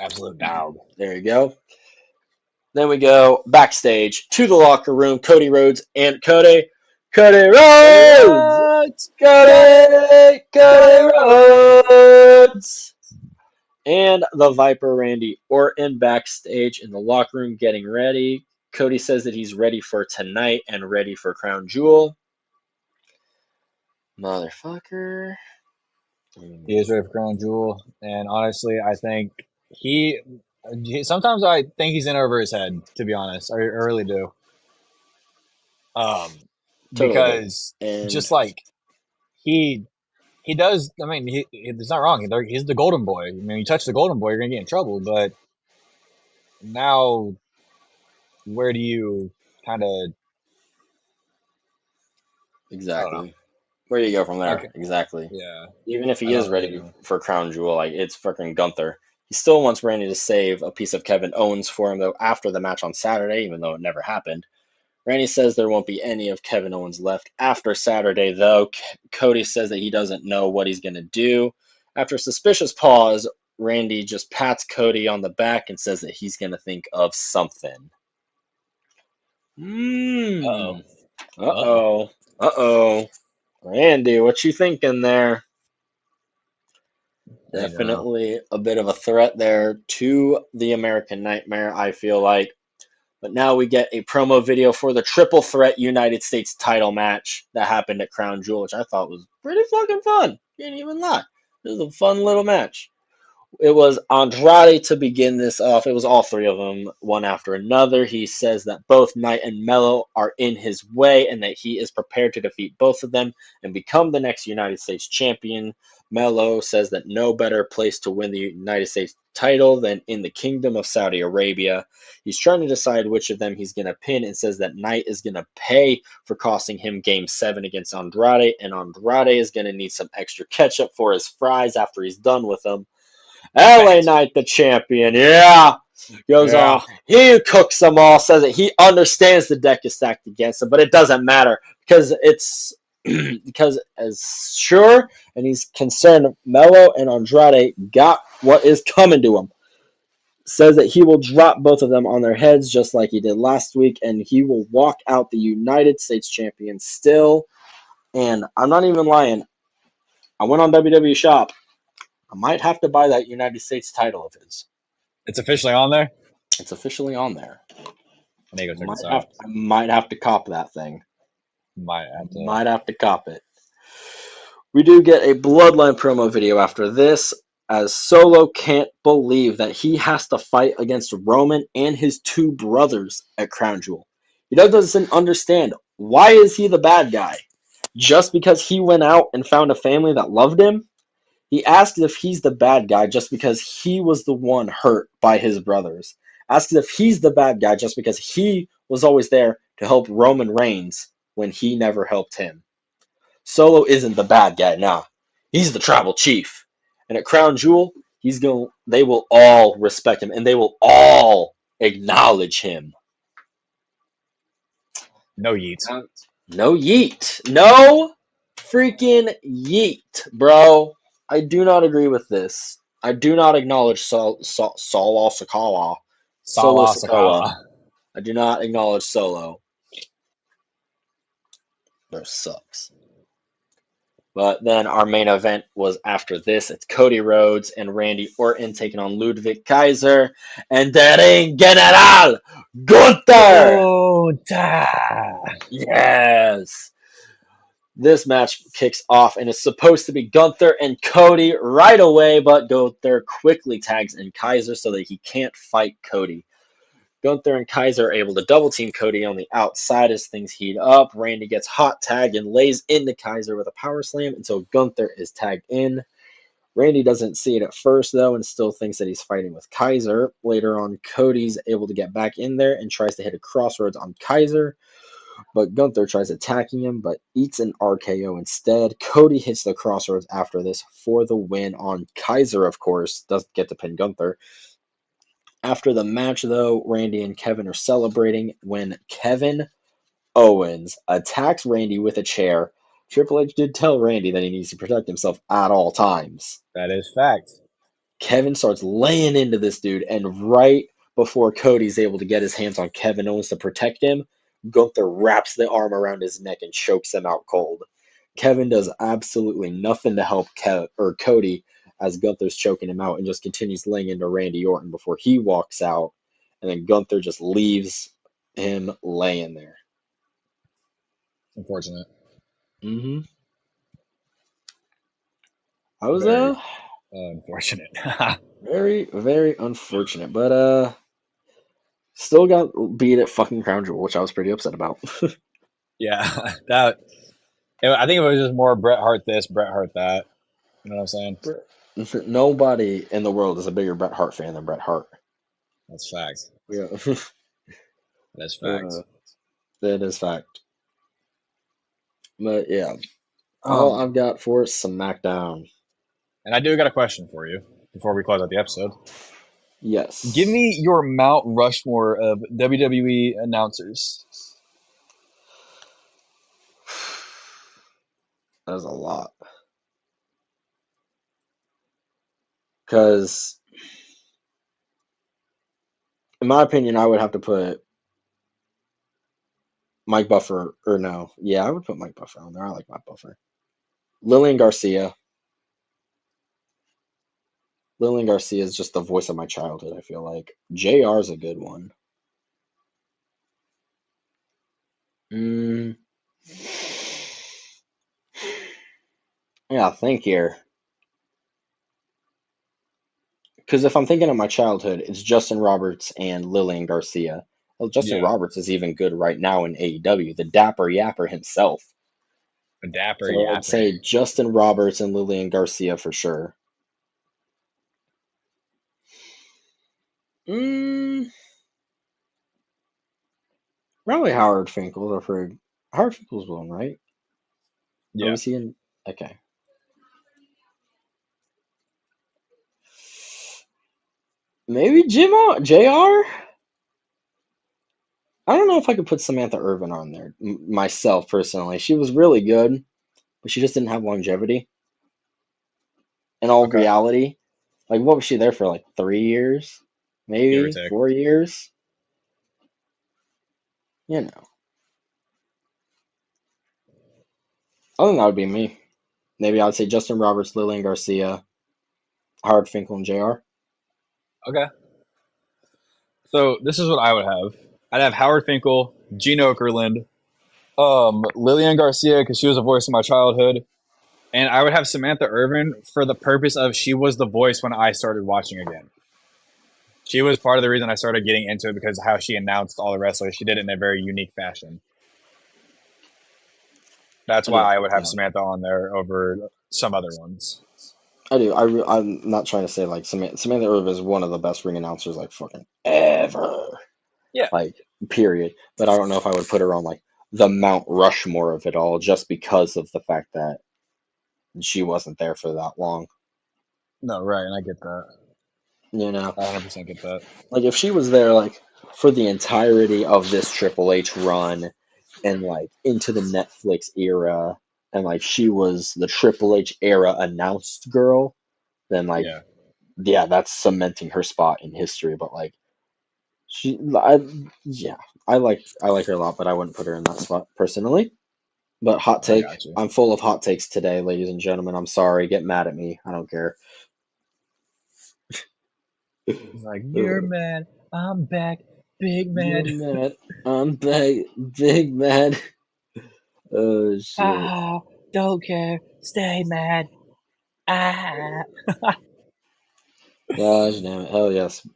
Absolute dog. there you go. Then we go backstage to the locker room. Cody Rhodes and Cody Rhodes! Cody Rhodes! And the Viper Randy Orton backstage in the locker room getting ready. Cody says that he's ready for tonight and ready for Crown Jewel. Motherfucker. He is ready for Crown Jewel, and honestly, I think sometimes I think he's in over his head. To be honest, I really do. Um, Totally do. because And just like he he does. I mean, it's not wrong. He's the golden boy. I mean, you touch the golden boy, you're gonna get in trouble. But now, where do you kind of? I don't know. exactly. Where do you go from there? Okay, Exactly. yeah, Even if I he is don't really ready know. for Crown Jewel, like it's freaking Gunther. He still wants Randy to save a piece of Kevin Owens for him though after the match on Saturday, even though it never happened. Randy says there won't be any of Kevin Owens left after Saturday, though. Cody says that he doesn't know what he's going to do. After a suspicious pause, Randy just pats Cody on the back and says that he's going to think of something. Uh oh. Hmm. Uh Uh oh. oh. Uh oh. Randy, what you thinking there? I don't know. Definitely a bit of a threat there to the American Nightmare, I feel like. But now we get a promo video for the Triple Threat United States title match that happened at Crown Jewel, which I thought was pretty fucking fun. Can't even lie. It was a fun little match. It was Andrade to begin this off. It was all three of them, one after another. He says that both Knight and Mello are in his way and that he is prepared to defeat both of them and become the next United States champion. Mello says that no better place to win the United States title than in the Kingdom of Saudi Arabia. He's trying to decide which of them he's going to pin and says that Knight is going to pay for costing him Game 7 against Andrade, and Andrade is going to need some extra ketchup for his fries after he's done with them. LA Bet. Knight, the champion, yeah, goes Yeah. on. He cooks them all, says that he understands the deck is stacked against him, but it doesn't matter because it's because as sure and he's concerned, Mello and Andrade got what is coming to him. Says that he will drop both of them on their heads just like he did last week, and he will walk out the United States champion still. And I'm not even lying. I went on WWE Shop. I might have to buy that United States title of his. It's officially on there. It's officially on there. I need to go check this out. I might have to cop that thing. Might have to. Might have to cop it. We do get a Bloodline promo video after this, as Solo can't believe that he has to fight against Roman and his two brothers at Crown Jewel. He doesn't understand, why is he the bad guy? Just because he went out and found a family that loved him? He asks if he's the bad guy just because he was the one hurt by his brothers. Asks if he's the bad guy just because he was always there to help Roman Reigns when he never helped him. Solo isn't the bad guy, nah. He's the tribal chief. And at Crown Jewel, they will all respect him and they will all acknowledge him. No yeet. No yeet. No freaking yeet, bro. I do not agree with this. I do not acknowledge Solo Sikoa. Solo Sala Sikoa. Sakala. I do not acknowledge Solo. That sucks. But then our main event was after this. It's Cody Rhodes and Randy Orton taking on Ludwig Kaiser and the Ring General Gunther. Gunther. Yes. This match kicks off and it's supposed to be Gunther and Cody right away, but Gunther quickly tags in Kaiser so that he can't fight Cody. Gunther and Kaiser are able to double team Cody on the outside as things heat up. Randy gets hot tagged and lays into Kaiser with a power slam until Gunther is tagged in. Randy doesn't see it at first, though, and still thinks that he's fighting with Kaiser. Later on, Cody's able to get back in there and tries to hit a crossroads on Kaiser, but Gunther tries attacking him, but eats an RKO instead. Cody hits the crossroads after this for the win on Kaiser, of course. Doesn't get to pin Gunther. After the match, though, Randy and Kevin are celebrating when Kevin Owens attacks Randy with a chair. Triple H did tell Randy that he needs to protect himself at all times. That is fact. Kevin starts laying into this dude, and right before Cody's able to get his hands on Kevin Owens to protect him, Gunther wraps the arm around his neck and chokes him out cold. Kevin does absolutely nothing to help Cody as Gunther's choking him out and just continues laying into Randy Orton before he walks out, and then Gunther just leaves him laying there. Unfortunate. Mm-hmm. I was Very unfortunate. very, very unfortunate, but still got beat at fucking Crown Jewel, which I was pretty upset about. Yeah, that. I think it was just more Bret Hart this, Bret Hart that. You know what I'm saying? Nobody in the world is a bigger Bret Hart fan than Bret Hart. That's fact. Yeah, That's fact. that is fact. But yeah, all Um, I've got for SmackDown. and I do got a question for you before we close out the episode. Give Yes, me your Mount Rushmore of WWE announcers. that's a lot. Because, in my opinion, I would have to put Mike Buffer, or no, yeah, I would put Mike Buffer on there. I like Mike Buffer. Lillian Garcia. Lillian Garcia is just the voice of my childhood, I feel like. JR is a good one. Mm, yeah, think here. Because if I'm thinking of my childhood, it's Justin Roberts and Lillian Garcia. Well, Justin Yeah, Roberts is even good right now in AEW, the Dapper Yapper himself. a dapper So I'd yapper. say Justin Roberts and Lillian Garcia for sure. Mm, probably Howard Finkel. I've heard Howard Finkel's one, right? Or Yeah. was he in? Okay. Maybe JR? I don't know if I could put Samantha Irvin on there myself personally. She was really good, but she just didn't have longevity. In all Okay. reality, like what was she there for? Like 3 years, Give or maybe take. 4 years. You know, I think that would be me. Maybe I'd say Justin Roberts, Lillian Garcia, Howard Finkel, and Jr. Okay. So this is what I would have. I'd have Howard Finkel, Gene Okerlund, Lillian Garcia because she was a voice of my childhood, and I would have Samantha Irvin for the purpose of she was the voice when I started watching again. She was part of the reason I started getting into it because of how she announced all the wrestlers. She did it in a very unique fashion. That's I why do. I would have Yeah, Samantha on there over some other ones. I do. I'm not trying to say like Samantha Irvin is one of the best ring announcers like fucking ever. Yeah. Like period. But I don't know if I would put her on like the Mount Rushmore of it all just because of the fact that she wasn't there for that long. No, right, and I get that. You know, I 100% get that. like if she was there like for the entirety of this Triple H run and like into the Netflix era and like she was the Triple H era announced girl, then like Yeah. yeah, that's cementing her spot in history. But like yeah, I like her a lot, but I wouldn't put her in that spot personally. But hot I take, got you. I'm full of hot takes today, ladies and gentlemen. I'm sorry, get mad at me. I don't care. He's like, you're mad. I'm back. Big You're mad. mad. I'm big mad. Oh shit. Ah, don't care. Stay mad. Ah. Gosh damn it. Hell yes.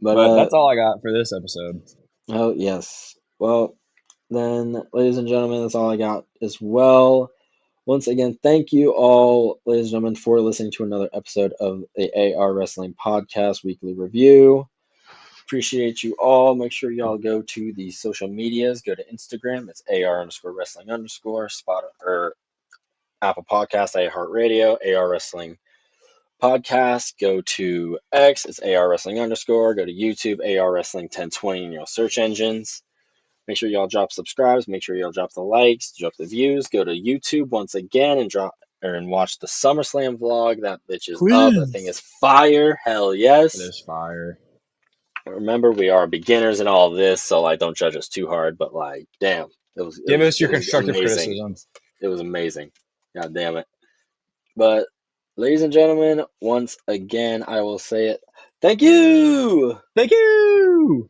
But But that's all I got for this episode. oh yes. Well then, ladies and gentlemen, that's all I got as well. Once again, thank you all, ladies and gentlemen, for listening to another episode of the AR Wrestling Podcast Weekly Review. Appreciate you all. Make sure y'all go to the social medias. Go to Instagram. It's AR_wrestling_. Or Apple Podcast, iHeartRadio, AR Wrestling Podcast. Go to X. It's AR Wrestling_. Go to YouTube, AR Wrestling 1020 in your search engines. Make sure y'all drop subscribes. Make sure y'all drop the likes, drop the views. Go to YouTube once again and watch the SummerSlam vlog. That bitch is up. That thing Please. is fire. Hell It yes. is fire. Remember, we are beginners in all this, so like, don't judge us too hard. But like, damn, Give us it your was constructive amazing. criticism. It was amazing. God damn it. But ladies and gentlemen, once again, I will say it. Thank you. Thank you.